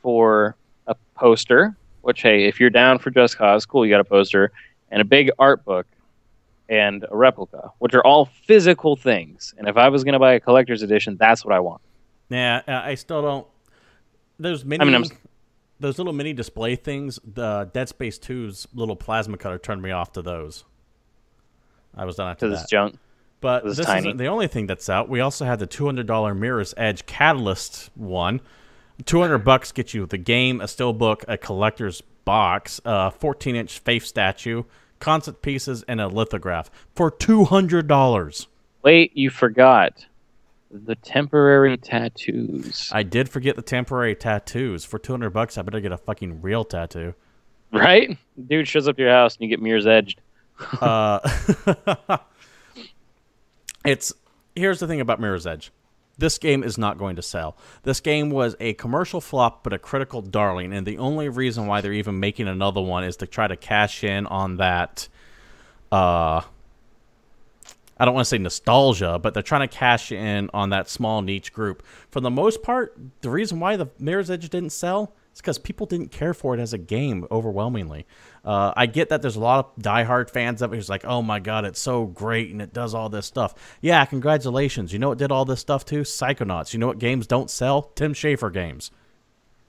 for a poster, which, hey, if you're down for Just Cause, cool, you got a poster, and a big art book, and a replica, which are all physical things. And if I was going to buy a collector's edition, that's what I want. Yeah, I still don't... There's those little mini display things, the Dead Space 2's little plasma cutter turned me off to those. I was done after that. Because it's junk. But this isn't the only thing that's out. We also had the $200 Mirror's Edge Catalyst one. $200 gets you the game, a steelbook, a collector's box, a 14-inch Faith statue, concept pieces, and a lithograph for $200. Wait, you forgot. The temporary tattoos. I did forget the temporary tattoos. For $200, I better get a fucking real tattoo. Right? Dude shows up to your house and you get Mirror's Edged. Uh, here's the thing about Mirror's Edge. This game is not going to sell. This game was a commercial flop, but a critical darling, and the only reason why they're even making another one is to try to cash in on that. I don't want to say nostalgia, but they're trying to cash in on that small niche group. For the most part, the reason why the Mirror's Edge didn't sell is because people didn't care for it as a game overwhelmingly. I get that there's a lot of diehard fans of it who's like, oh my god, it's so great and it does all this stuff. Yeah, congratulations. You know what did all this stuff too? Psychonauts. You know what games don't sell? Tim Schafer games.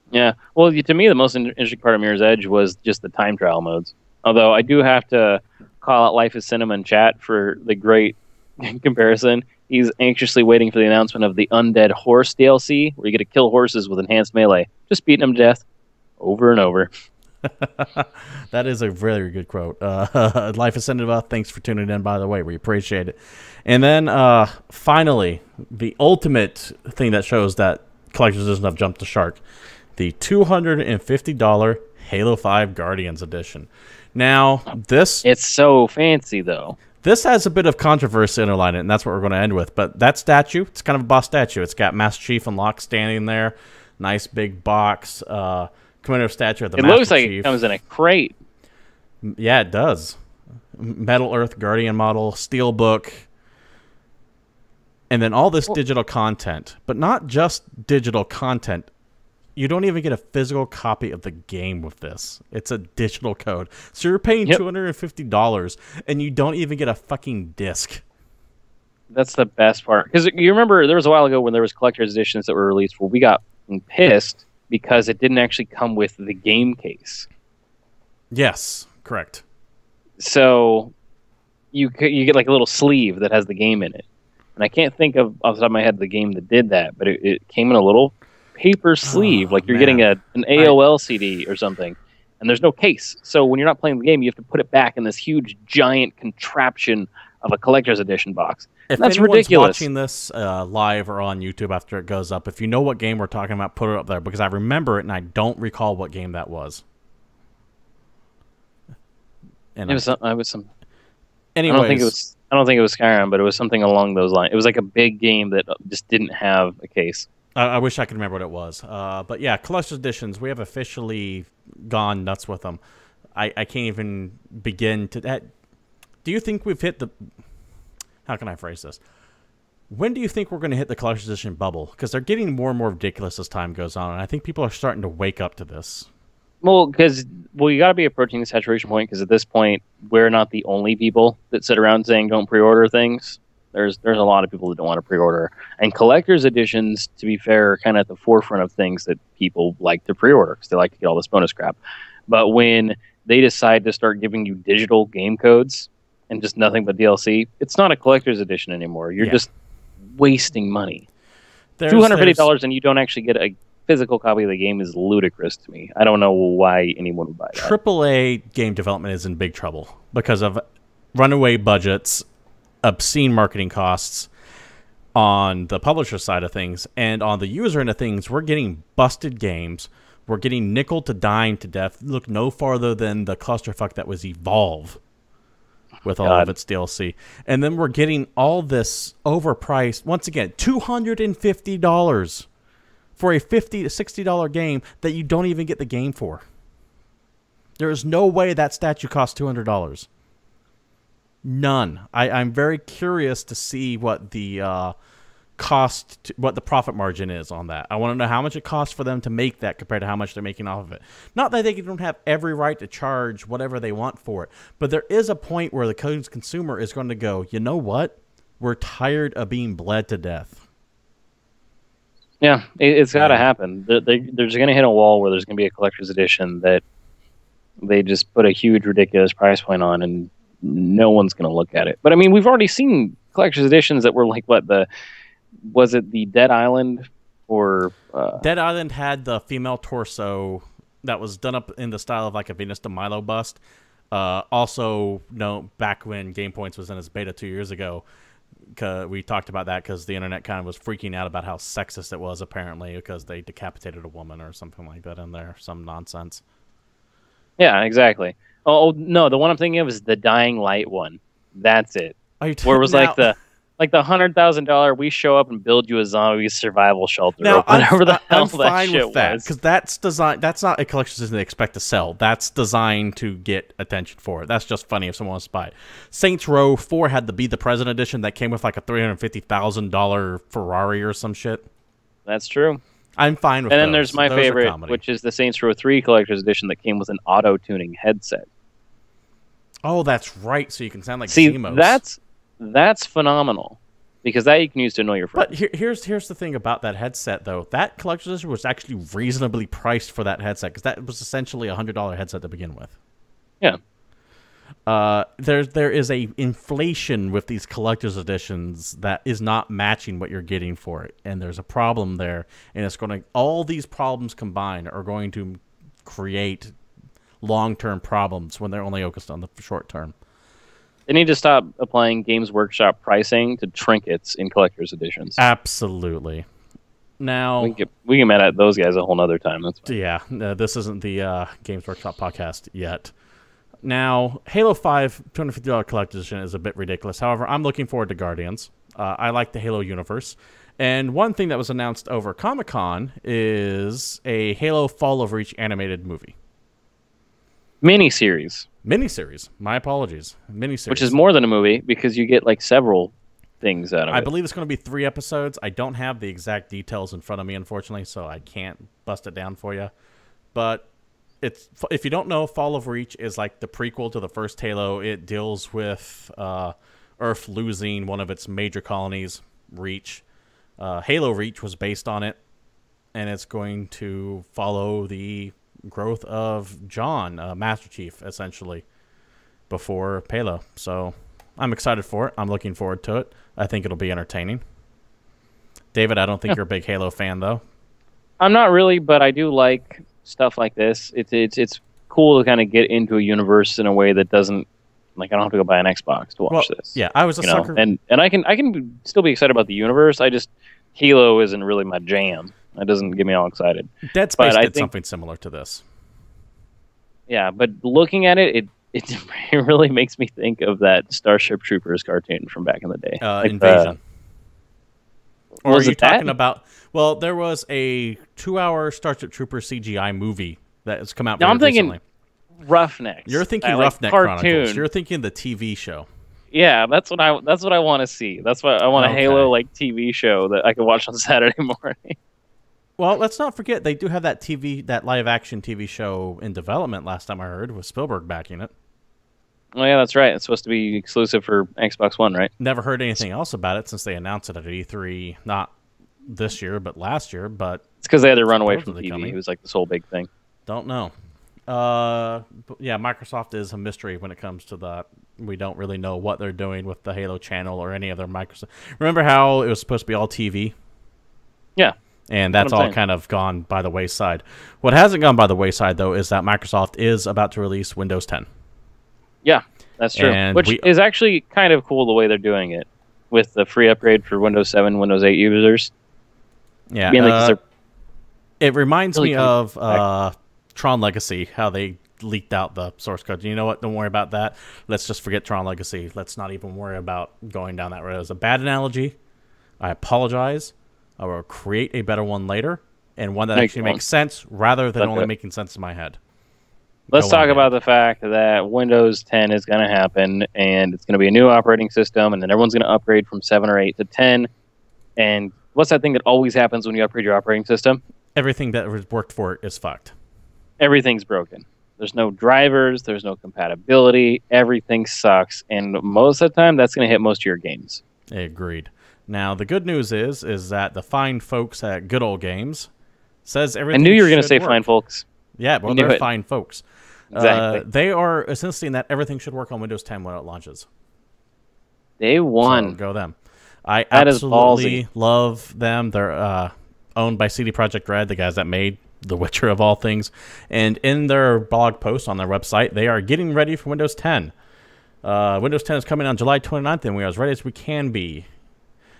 Yeah. Well, to me, the most interesting part of Mirror's Edge was just the time trial modes. Although I do have to call out Life is Cinema in chat for the great comparison. He's anxiously waiting for the announcement of the Undead Horse DLC, where you get to kill horses with enhanced melee. Just beating them to death over and over. That is a very good quote. Life is Cinema, thanks for tuning in, by the way. We appreciate it. And then, finally, the ultimate thing that shows that collectors doesn't have jumped the shark. The $250 Halo 5 Guardians Edition. Now, this... It's so fancy, though. This has a bit of controversy underlying it, and that's what we're going to end with. But that statue, it's kind of a boss statue. It's got Master Chief and Locke standing there. Nice big box. Commemorative statue of the Master Chief. It looks like it comes in a crate. Yeah, it does. Metal Earth Guardian model, Steelbook, and then all this digital content. But not just digital content. You don't even get a physical copy of the game with this. It's a digital code. So you're paying $250, and you don't even get a fucking disc. That's the best part. Because you remember there was a while ago when there was collector's editions that were released where we got pissed because it didn't actually come with the game case. Yes, correct. So you get like a little sleeve that has the game in it. And I can't think of off the top of my head the game that did that, but it came in a little paper sleeve, like you're getting an AOL CD or something, and there's no case. So when you're not playing the game, you have to put it back in this huge, giant contraption of a collector's edition box. If that's anyone's ridiculous. Watching this live or on YouTube after it goes up, if you know what game we're talking about, put it up there, because I remember it and I don't recall what game that was. And it was some. Anyways, I don't think it was Skyrim, but it was something along those lines. It was like a big game that just didn't have a case. I wish I could remember what it was. But yeah, collector's editions, we have officially gone nuts with them. I can't even begin to... Do you think we've hit the... How can I phrase this? When do you think we're going to hit the collector's edition bubble? Because they're getting more and more ridiculous as time goes on, and I think people are starting to wake up to this. Well, you got to be approaching the saturation point, because at this point, we're not the only people that sit around saying don't pre-order things. There's a lot of people that don't want to pre-order. And collector's editions, to be fair, are kind of at the forefront of things that people like to pre-order because they like to get all this bonus crap. But when they decide to start giving you digital game codes and just nothing but DLC, it's not a collector's edition anymore. You're just wasting money. $250 and you don't actually get a physical copy of the game is ludicrous to me. I don't know why anyone would buy that. AAA game development is in big trouble because of runaway budgets, obscene marketing costs on the publisher side of things, and on the user end of things, we're getting busted games. We're getting nickel to dime to death. Look no farther than the clusterfuck that was Evolve with all of its DLC. And then we're getting all this overpriced, once again, $250 for a $50 to $60 game that you don't even get the game for. There is no way that statue costs $200. None. I'm very curious to see what the what the profit margin is on that. I want to know how much it costs for them to make that compared to how much they're making off of it. Not that they don't have every right to charge whatever they want for it, but there is a point where the consumer is going to go, you know what? We're tired of being bled to death. Yeah, it's got to happen. They're just going to hit a wall where there's going to be a collector's edition that they just put a huge, ridiculous price point on, and no one's going to look at it. But I mean, we've already seen collector's editions that were like, was it the Dead Island or Dead Island had the female torso that was done up in the style of like a Venus de Milo bust. Also, back when GamePoints was in its beta 2 years ago, we talked about that because the internet kind of was freaking out about how sexist it was, apparently, because they decapitated a woman or something like that in there, some nonsense. Yeah, exactly. Oh no, the one I'm thinking of is the Dying Light one. That's it. Are you Where it was now, like the $100,000 we show up and build you a zombie survival shelter or now whatever the hell I'm that fine shit with that was. because that's designed. That's not a collection system they expect to sell. That's designed to get attention for it. That's just funny if someone wants to buy it. Saints Row 4 had the Be the President edition that came with like a $350,000 Ferrari or some shit. That's true. I'm fine with And those. then there's my Those are favorite, comedy. which is the Saints Row 3 Collector's Edition that came with an auto-tuning headset. Oh, that's right. So you can sound like See, Zemos. that's phenomenal. Because that you can use to annoy your friends. But here's the thing about that headset, though. That collector's edition was actually reasonably priced for that headset, because that was essentially a $100 headset to begin with. Yeah. There is a inflation with these collector's editions that is not matching what you're getting for it, and there's a problem there. And it's going to all these problems combined are going to create long-term problems when they're only focused on the short term. They need to stop applying Games Workshop pricing to trinkets in collector's editions. Absolutely. Now We can get mad at those guys a whole nother time. That's fine. yeah, no, this isn't the Games Workshop podcast yet. Now, Halo 5 $250 collector's edition is a bit ridiculous. However, I'm looking forward to Guardians. I like the Halo universe. And one thing that was announced over Comic-Con is a Halo Fall of Reach animated movie. Miniseries. Miniseries. My apologies. Miniseries. Which is more than a movie because you get like several things out of it. I believe it's going to be 3 episodes. I don't have the exact details in front of me, unfortunately, so I can't bust it down for you. But it's, if you don't know, Fall of Reach is like the prequel to the first Halo. It deals with Earth losing one of its major colonies, Reach. Halo Reach was based on it, and it's going to follow the growth of John, Master Chief, essentially, before Halo. So I'm excited for it. I'm looking forward to it. I think it'll be entertaining. David, I don't think you're a big Halo fan, though. I'm not really, but I do like stuff like this. It's cool to kind of get into a universe in a way that doesn't, like, I don't have to go buy an Xbox to watch this. Yeah, I was a sucker. And I can still be excited about the universe. I just, Halo isn't really my jam. That doesn't get me all excited. Dead Space did something similar to this. Yeah, but looking at it, it really makes me think of that Starship Troopers cartoon from back in the day. Invasion. Or are was you it that? talking about... Well, there was a 2-hour Starship Troopers CGI movie that has come out No, very I'm thinking recently. Roughnecks. You're thinking that, Roughneck cartoon. Chronicles. You're thinking the TV show. Yeah, that's what I want to see. That's what I want, a Okay. Halo like TV show that I can watch on Saturday morning. Well, let's not forget they do have that live action TV show in development. Last time I heard, with Spielberg backing it. Oh yeah, that's right. It's supposed to be exclusive for Xbox One, right? Never heard anything else about it since they announced it at E3, not this year but last year. But It's because they had to run away from supposedly TV. coming. It was like this whole big thing. don't know. But yeah, Microsoft is a mystery when it comes to that. We don't really know what they're doing with the Halo channel or any other Microsoft. Remember how it was supposed to be all TV? Yeah. And that's all kind of gone by the wayside. What hasn't gone by the wayside, though, is that Microsoft is about to release Windows 10. Yeah, that's true. And Which is actually kind of cool the way they're doing it with the free upgrade for Windows 7, Windows 8 users. Yeah, Mainly 'cause they're it reminds really me coming of Tron Legacy, how they leaked out the source code. You know what? Don't worry about that. Let's just forget Tron Legacy. Let's not even worry about going down that road. It was a bad analogy. I apologize. I will create a better one later, and one that actually makes sense rather than only making sense in my head. Let's talk about the fact that Windows 10 is going to happen, and it's going to be a new operating system, and then everyone's going to upgrade from 7 or 8 to 10. And what's that thing that always happens when you upgrade your operating system? Everything that was worked for it is fucked. Everything's broken. There's no drivers. There's no compatibility. Everything sucks. And most of the time, that's going to hit most of your games. Agreed. Now, the good news is that the fine folks at Good Old Games says everything I knew you were going to should say work. fine folks. Yeah, well, I knew they're it. fine folks. Exactly. They are insisting that everything should work on Windows 10 when it launches. Day one. So go them. I That is absolutely ballsy. love them. They're owned by CD Projekt Red, the guys that made The Witcher of all things. And in their blog post on their website, they are getting ready for Windows 10. Windows 10 is coming on July 29th, and we are as ready as we can be.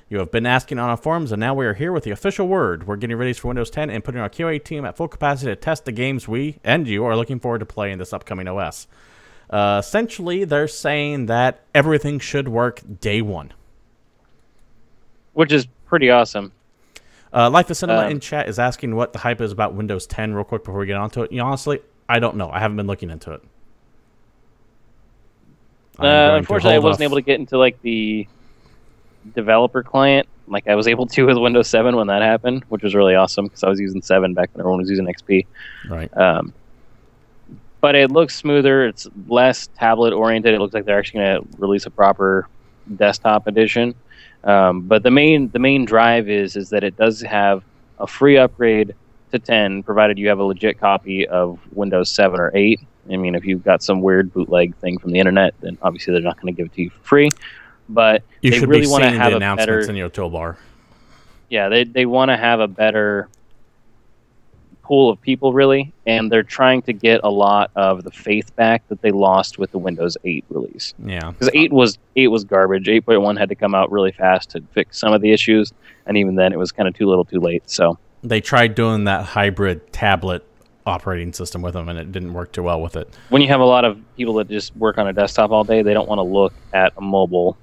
You have been asking on our forums, and now we are here with the official word. We're getting ready for Windows 10 and putting our QA team at full capacity to test the games we and you are looking forward to playing this upcoming OS. Essentially, they're saying that everything should work day one. Which is pretty awesome. Life of Cinema in chat is asking what the hype is about Windows 10 real quick before we get onto it. Honestly, I don't know. I haven't been looking into it. Unfortunately, I wasn't able to get into like the developer client like I was able to with Windows 7 when that happened, which was really awesome because I was using 7 back when everyone was using XP. Right. But it looks smoother. It's less tablet oriented. It looks like they're actually going to release a proper desktop edition. But the main drive is that it does have a free upgrade to 10, provided you have a legit copy of Windows 7 or 8. I mean, if you've got some weird bootleg thing from the internet, then obviously they're not going to give it to you for free. But you should really want to have the a announcements better in your toolbar. Yeah, they want to have a better pool of people, really, and they're trying to get a lot of the faith back that they lost with the Windows 8 release. Yeah, because 8 was garbage. 8.1 had to come out really fast to fix some of the issues, and even then, it was kind of too little, too late. So they tried doing that hybrid tablet operating system with them, and it didn't work too well with it. When you have a lot of people that just work on a desktop all day, they don't want to look at a mobile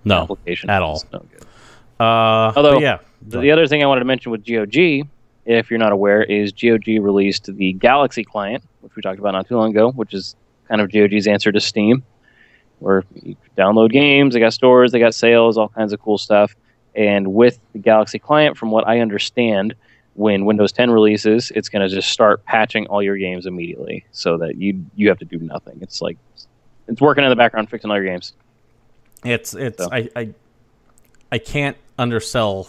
application at all. No good. Although, yeah, the other thing I wanted to mention with GOG, if you're not aware, is GOG released the Galaxy client, which we talked about not too long ago, which is kind of GOG's answer to Steam, where you download games, they got stores, they got sales, all kinds of cool stuff. And with the Galaxy client, from what I understand, when Windows 10 releases, it's going to just start patching all your games immediately, so that you have to do nothing. It's like it's working in the background, fixing all your games. I can't undersell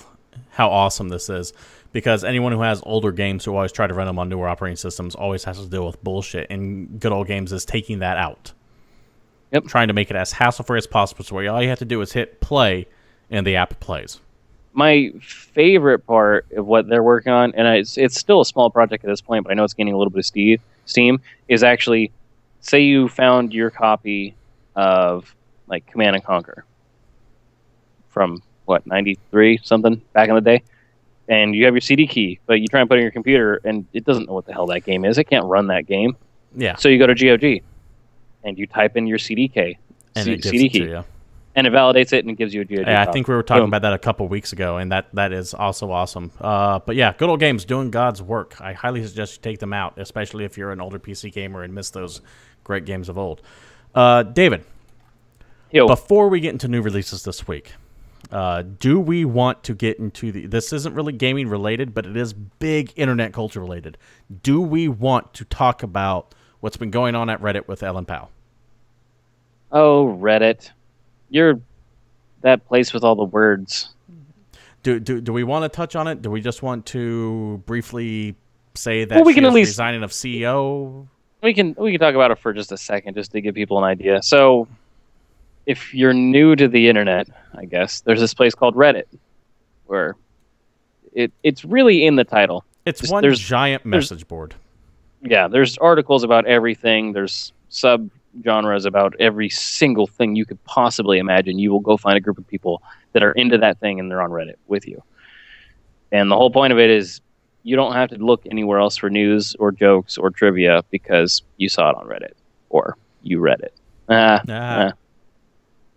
how awesome this is, because anyone who has older games who always try to run them on newer operating systems always has to deal with bullshit, and Good Old Games is taking that out. Yep. Trying to make it as hassle-free as possible, so where all you have to do is hit play, and the app plays. My favorite part of what they're working on, and it's still a small project at this point, but I know it's gaining a little bit of steam, is actually, say you found your copy of like Command & Conquer from, 93 something back in the day, and you have your CD key, but you try and put it in your computer, and it doesn't know what the hell that game is. It can't run that game. Yeah. So you go to GOG, and you type in your CD key, and it gives it to you. And it validates it and gives you a GOG. Yeah, I think we were talking about that a couple weeks ago, and that is also awesome. But yeah, Good Old Games doing God's work. I highly suggest you take them out, especially if you're an older PC gamer and miss those great games of old. David, before we get into new releases this week, do we want to get into this isn't really gaming related, but it is big internet culture related. Do we want to talk about what's been going on at Reddit with Ellen Pao? Oh, Reddit. You're that place with all the words. Do we want to touch on it? Do we just want to briefly say that she's resigning of CEO? We can talk about it for just a second, just to give people an idea. So, if you're new to the internet, I guess there's this place called Reddit, where it's really in the title. It's one giant message board. Yeah, there's articles about everything. There's sub-genres about every single thing you could possibly imagine. You will go find a group of people that are into that thing, and they're on Reddit with you. And the whole point of it is you don't have to look anywhere else for news or jokes or trivia because you saw it on Reddit or you read it.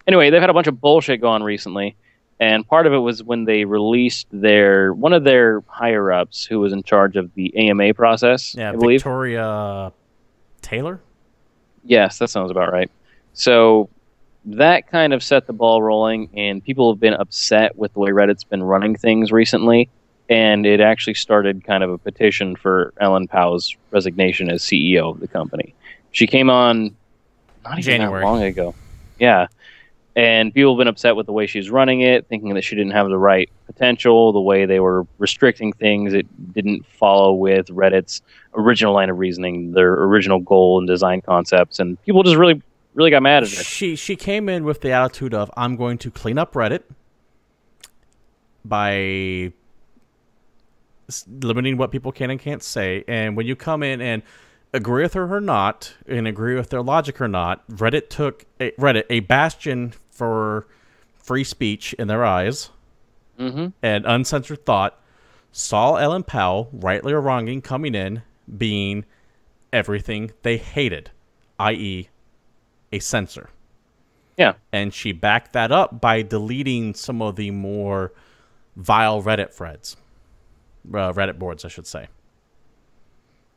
Anyway, they've had a bunch of bullshit go on recently, and part of it was when they released one of their higher-ups who was in charge of the AMA process, I believe. Victoria Taylor? Yes, that sounds about right. So that kind of set the ball rolling, and people have been upset with the way Reddit's been running things recently, and it actually started kind of a petition for Ellen Pao's resignation as CEO of the company. She came on not even that long ago. Yeah. And people have been upset with the way she's running it, thinking that she didn't have the right potential, the way they were restricting things. It didn't follow with Reddit's original line of reasoning, their original goal and design concepts. And people just really, really got mad at her. She came in with the attitude of, I'm going to clean up Reddit by limiting what people can and can't say. And when you come in and agree with her or not, and agree with their logic or not, Reddit took a bastion for free speech in their eyes and uncensored thought, saw Ellen Pao, rightly or wrongly, coming in being everything they hated, i.e. a censor. Yeah. And she backed that up by deleting some of the more vile Reddit threads. Reddit boards, I should say.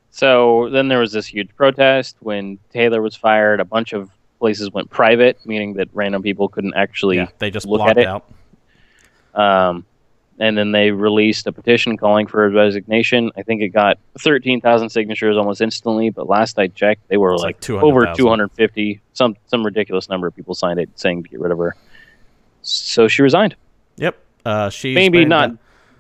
So then there was this huge protest when Taylor was fired. A bunch of places went private, meaning that random people couldn't actually they just look blocked at it. Out. And then they released a petition calling for his resignation. I think it got 13,000 signatures almost instantly, but last I checked, they were like over 250. Some ridiculous number of people signed it saying to get rid of her. So she resigned. Yep. She's maybe not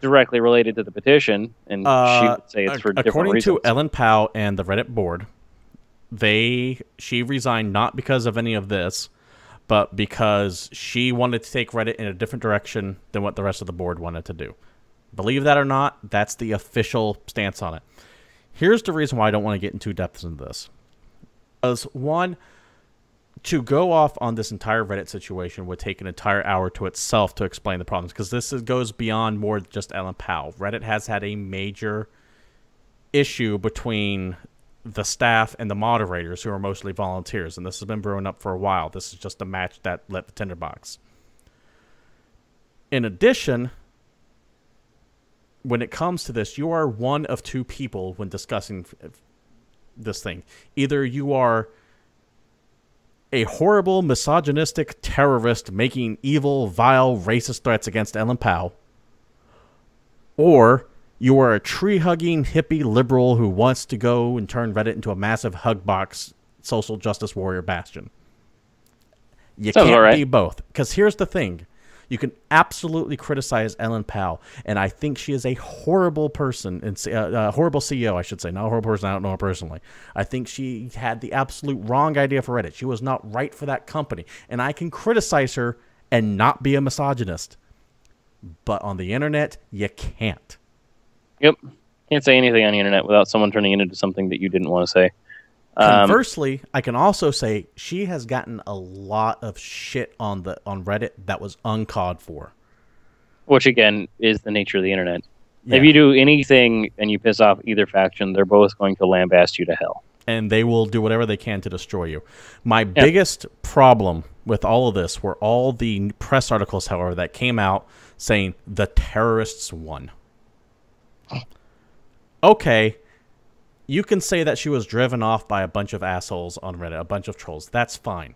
directly related to the petition, and she would say it's for different according reasons. to Ellen Powell and the Reddit board, she resigned not because of any of this, but because she wanted to take Reddit in a different direction than what the rest of the board wanted to do. Believe that or not, that's the official stance on it. Here's the reason why I don't want to get into depth into this. Because, one, to go off on this entire Reddit situation would take an entire hour to itself to explain the problems, because this goes beyond more just Ellen Powell. Reddit has had a major issue between the staff and the moderators, who are mostly volunteers, and this has been brewing up for a while. This is just a match that lit the tinderbox. In addition, when it comes to this, you are one of two people when discussing this thing. Either you are a horrible, misogynistic terrorist making evil, vile, racist threats against Ellen Powell, or you are a tree-hugging, hippie liberal who wants to go and turn Reddit into a massive hug box social justice warrior bastion. You can't be both. Because here's the thing. You can absolutely criticize Ellen Powell, and I think she is a horrible person, and horrible CEO, I should say. Not a horrible person, I don't know her personally. I think she had the absolute wrong idea for Reddit. She was not right for that company, and I can criticize her and not be a misogynist. But on the internet, you can't. Yep. Can't say anything on the internet without someone turning it into something that you didn't want to say. Conversely, I can also say she has gotten a lot of shit on Reddit that was uncalled for. Which, again, is the nature of the internet. Yeah. If you do anything and you piss off either faction, they're both going to lambaste you to hell. And they will do whatever they can to destroy you. My biggest problem with all of this were all the press articles, however, that came out saying the terrorists won. Okay, you can say that she was driven off by a bunch of assholes on Reddit, a bunch of trolls. That's fine.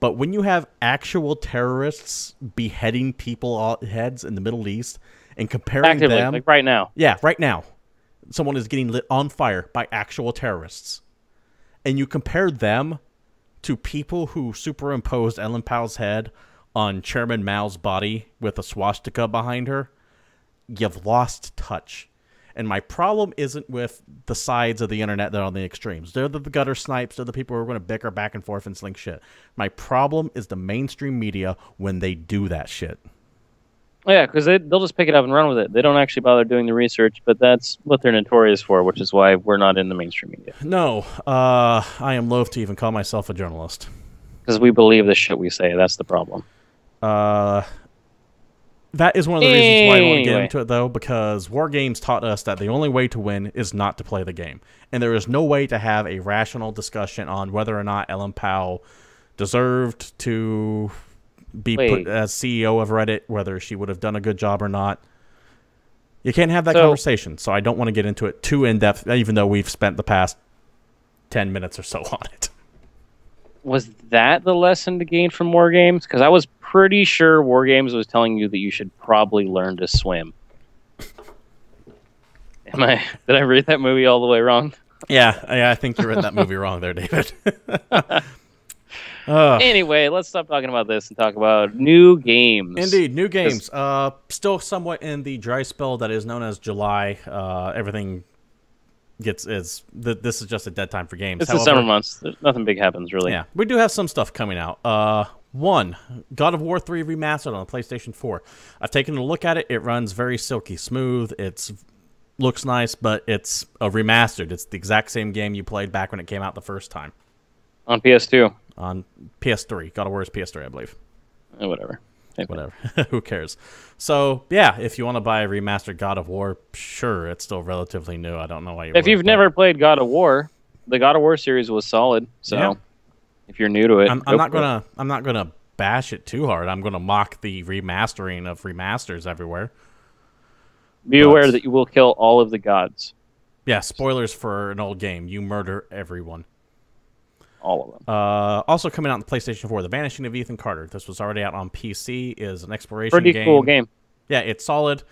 But when you have actual terrorists beheading people heads in the Middle East and comparing them... like right now. Yeah, right now. Someone is getting lit on fire by actual terrorists. And you compare them to people who superimposed Ellen Powell's head on Chairman Mao's body with a swastika behind her, you've lost touch. And my problem isn't with the sides of the internet that are on the extremes. They're the gutter snipes. They're the people who are going to bicker back and forth and sling shit. My problem is the mainstream media when they do that shit. Yeah, because they'll just pick it up and run with it. They don't actually bother doing the research, but that's what they're notorious for, which is why we're not in the mainstream media. No, I am loath to even call myself a journalist. Because we believe the shit we say. That's the problem. That is one of the reasons why I don't want to get into it, though, because War Games taught us that the only way to win is not to play the game. And there is no way to have a rational discussion on whether or not Ellen Powell deserved to be put as CEO of Reddit, whether she would have done a good job or not. You can't have that conversation, so I don't want to get into it too in-depth, even though we've spent the past 10 minutes or so on it. Was that the lesson to gain from War Games? Because I was pretty sure War Games was telling you that you should probably learn to swim. Did I read that movie all the way wrong? Yeah, I think you read that movie wrong there, David. Anyway, let's stop talking about this and talk about new games. Indeed, new games. Still somewhat in the dry spell that is known as July. Everything this is just a dead time for games. It's the summer months. Nothing big happens, really. Yeah, we do have some stuff coming out. One, God of War 3 Remastered on the PlayStation 4. I've taken a look at it. It runs very silky smooth. It looks nice, but it's a remastered. It's the exact same game you played back when it came out the first time. On PS2. On PS3. God of War is PS3, I believe. Whatever. Whatever. Who cares? So, yeah, if you want to buy a remastered God of War, sure, it's still relatively new. I don't know why you If you've never played God of War, the God of War series was solid. So, If you're new to it, I'm not gonna bash it too hard. I'm gonna mock the remastering of remasters everywhere. Be aware that you will kill all of the gods. Yeah, spoilers for an old game. You murder everyone. All of them. Also coming out on the PlayStation 4, The Vanishing of Ethan Carter. This was already out on PC. Is an exploration Pretty game. cool game. Yeah, it's solid.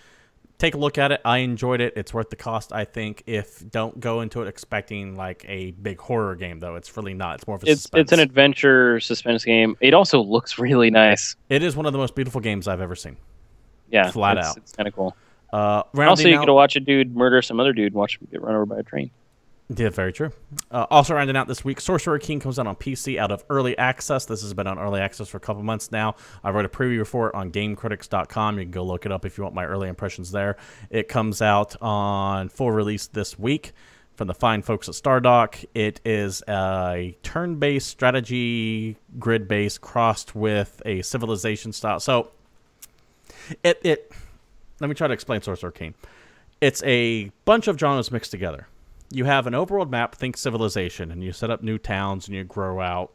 Take a look at it. I enjoyed it. It's worth the cost, I think. Don't go into it expecting like a big horror game, though. It's really not. It's more of a suspense. It's an adventure suspense game. It also looks really nice. It is one of the most beautiful games I've ever seen. Yeah, flat out. It's kind of cool. Also, you get to watch a dude murder some other dude, watch him get run over by a train. Yeah, very true. Also rounding out this week, Sorcerer King comes out on PC out of early access. This has been on early access for a couple months now. I wrote a preview for it on GameCritics.com. You can go look it up if you want my early impressions there. It comes out on full release this week from the fine folks at Stardock. It is a turn-based strategy, grid-based, crossed with a civilization style. So, let me try to explain Sorcerer King. It's a bunch of genres mixed together. You have an overworld map, think civilization, and you set up new towns and you grow out.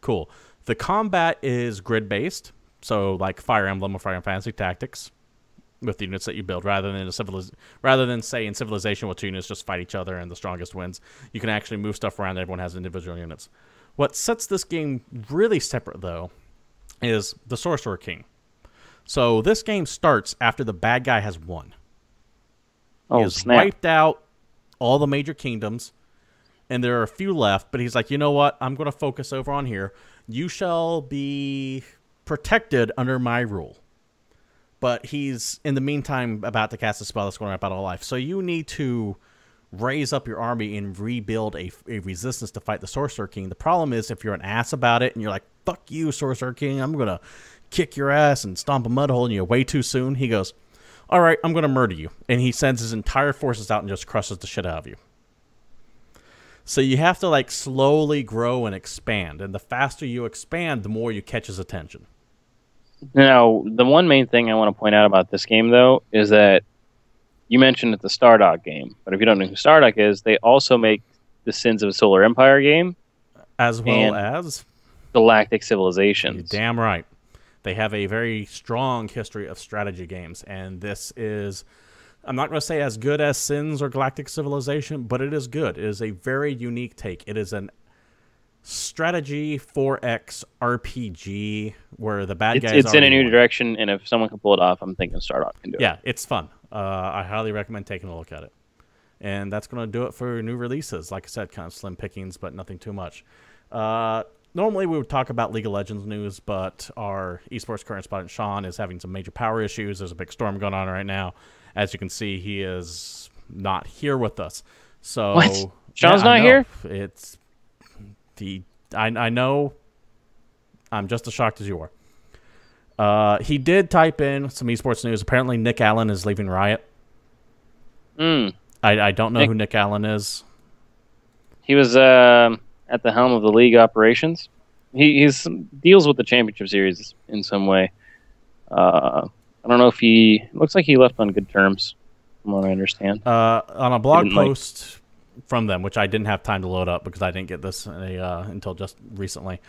Cool. The combat is grid-based, so like Fire Emblem or Fire Emblem Fantasy Tactics, with the units that you build, rather than say in Civilization where 2 units just fight each other and the strongest wins. You can actually move stuff around. Everyone has individual units. What sets this game really separate, though, is the Sorcerer King. So this game starts after the bad guy has won. Oh, he has wiped out all the major kingdoms, and there are a few left, but he's like, you know what? I'm going to focus over on here. You shall be protected under my rule. But he's, in the meantime, about to cast a spell that's going to wipe out all life. So you need to raise up your army and rebuild a resistance to fight the Sorcerer King. The problem is if you're an ass about it and you're like, fuck you, Sorcerer King, I'm going to kick your ass and stomp a mud hole in you way too soon, he goes, all right, I'm going to murder you. And he sends his entire forces out and just crushes the shit out of you. So you have to like slowly grow and expand. And the faster you expand, the more you catch his attention. Now, the one main thing I want to point out about this game, though, is that you mentioned it's a Stardock game. But if you don't know who Stardock is, they also make the Sins of a Solar Empire game. As well as Galactic Civilizations. You're damn right. They have a very strong history of strategy games, and this is, I'm not going to say as good as Sins or Galactic Civilization, but it is good. It is a very unique take. It is an strategy 4X RPG where the bad guys it's in a new direction, and if someone can pull it off, I'm thinking Stardock can do it. Yeah, it's fun. I highly recommend taking a look at it. And that's going to do it for new releases. Like I said, kind of slim pickings, but nothing too much. Normally we would talk about League of Legends news, but our esports correspondent Sean is having some major power issues. There's a big storm going on right now. As you can see, he is not here with us. So what? Sean's not here? It's I know. I'm just as shocked as you are. He did type in some esports news. Apparently, Nick Allen is leaving Riot. I don't know who Nick Allen is. He was at the helm of the league operations. He's deals with the championship series in some way. I don't know if it looks like he left on good terms, from what I understand. On a blog post from them, which I didn't have time to load up because I didn't get this until just recently.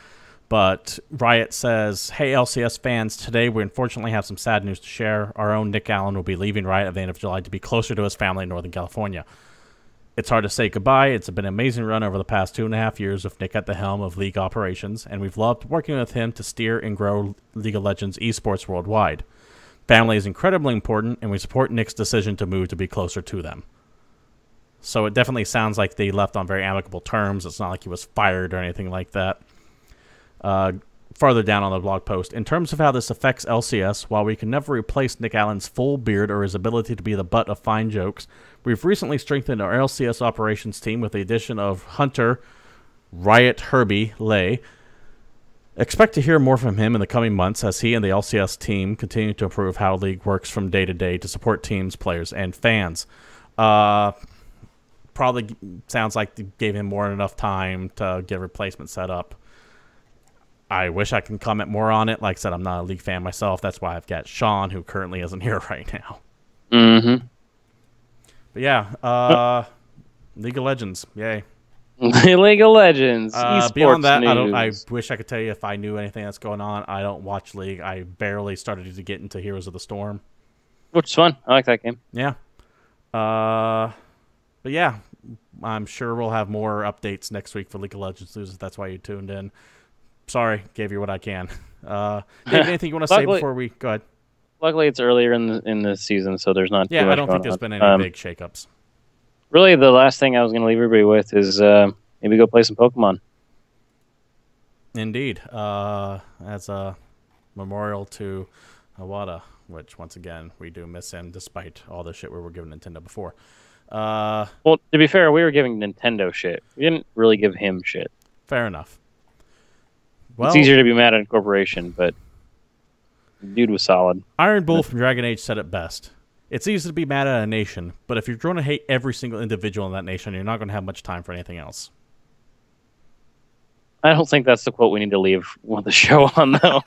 But Riot says, hey, LCS fans, today we unfortunately have some sad news to share. Our own Nick Allen will be leaving Riot at the end of July to be closer to his family in Northern California. It's hard to say goodbye. It's been an amazing run over the past 2.5 years with Nick at the helm of League operations, and we've loved working with him to steer and grow League of Legends esports worldwide. Family is incredibly important, and we support Nick's decision to move to be closer to them. So it definitely sounds like they left on very amicable terms. It's not like he was fired or anything like that. Farther down on the blog post, in terms of how this affects LCS, while we can never replace Nick Allen's full beard or his ability to be the butt of fine jokes, we've recently strengthened our LCS operations team with the addition of Hunter Riot Herbie Lay. Expect to hear more from him in the coming months as he and the LCS team continue to improve how League works from day to day to support teams, players, and fans. Probably sounds like they gave him more than enough time to get a replacement set up. I wish I can comment more on it. Like I said, I'm not a League fan myself. That's why I've got Sean, who currently isn't here right now. Mm-hmm. But yeah, League of Legends, yay. League of Legends. Esports Beyond that, news. I wish I could tell you if I knew anything that's going on. I don't watch League. I barely started to get into Heroes of the Storm. Which is fun. I like that game. Yeah. But yeah, I'm sure we'll have more updates next week for League of Legends news if that's why you tuned in. Sorry, gave you what I can. Dave, anything you want to say before we go ahead? Luckily, it's earlier in the season, so there's not too much I don't think going there's on. been any big shakeups. Really, the last thing I was going to leave everybody with is maybe go play some Pokemon. Indeed. As a memorial to Iwata, which, once again, we do miss him despite all the shit we were giving Nintendo before. Well, to be fair, we were giving Nintendo shit. We didn't really give him shit. Fair enough. Well, it's easier to be mad at a corporation, but the dude was solid. Iron Bull from Dragon Age said it best. It's easy to be mad at a nation, but if you're going to hate every single individual in that nation, you're not going to have much time for anything else. I don't think that's the quote we need to leave the show on, though.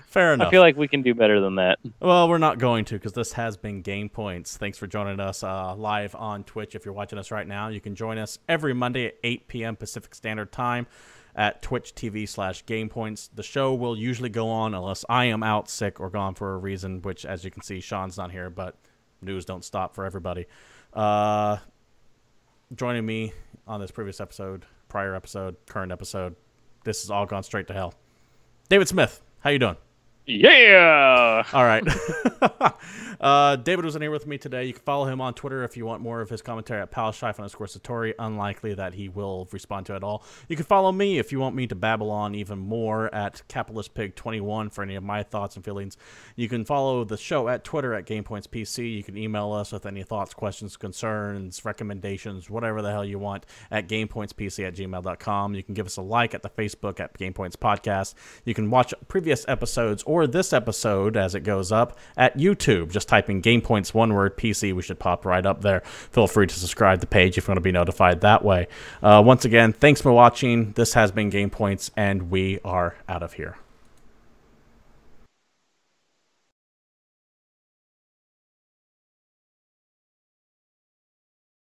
Fair enough. I feel like we can do better than that. Well, we're not going to, because this has been Game Points. Thanks for joining us live on Twitch. If you're watching us right now, you can join us every Monday at 8 p.m. Pacific Standard Time at twitch.tv/GamePoints. The show will usually go on unless I am out sick or gone for a reason, which, as you can see, Sean's not here, but news don't stop for everybody. Joining me on this previous episode, prior episode, current episode, this has all gone straight to hell. David Smith, how you doing? Yeah! All right. David was in here with me today. You can follow him on Twitter if you want more of his commentary at _Satori. Unlikely that he will respond to it at all. You can follow me if you want me to babble on even more at CapitalistPig21 for any of my thoughts and feelings. You can follow the show at Twitter at GamePointsPC. You can email us with any thoughts, questions, concerns, recommendations, whatever the hell you want at GamePointsPC@gmail.com. You can give us a like at the Facebook at GamePoints Podcast. You can watch previous episodes or this episode as it goes up at YouTube. Just type in Game Points, one word, PC. We should pop right up there. Feel free to subscribe to the page if you want to be notified that way. Once again, thanks for watching. This has been Game Points, and we are out of here.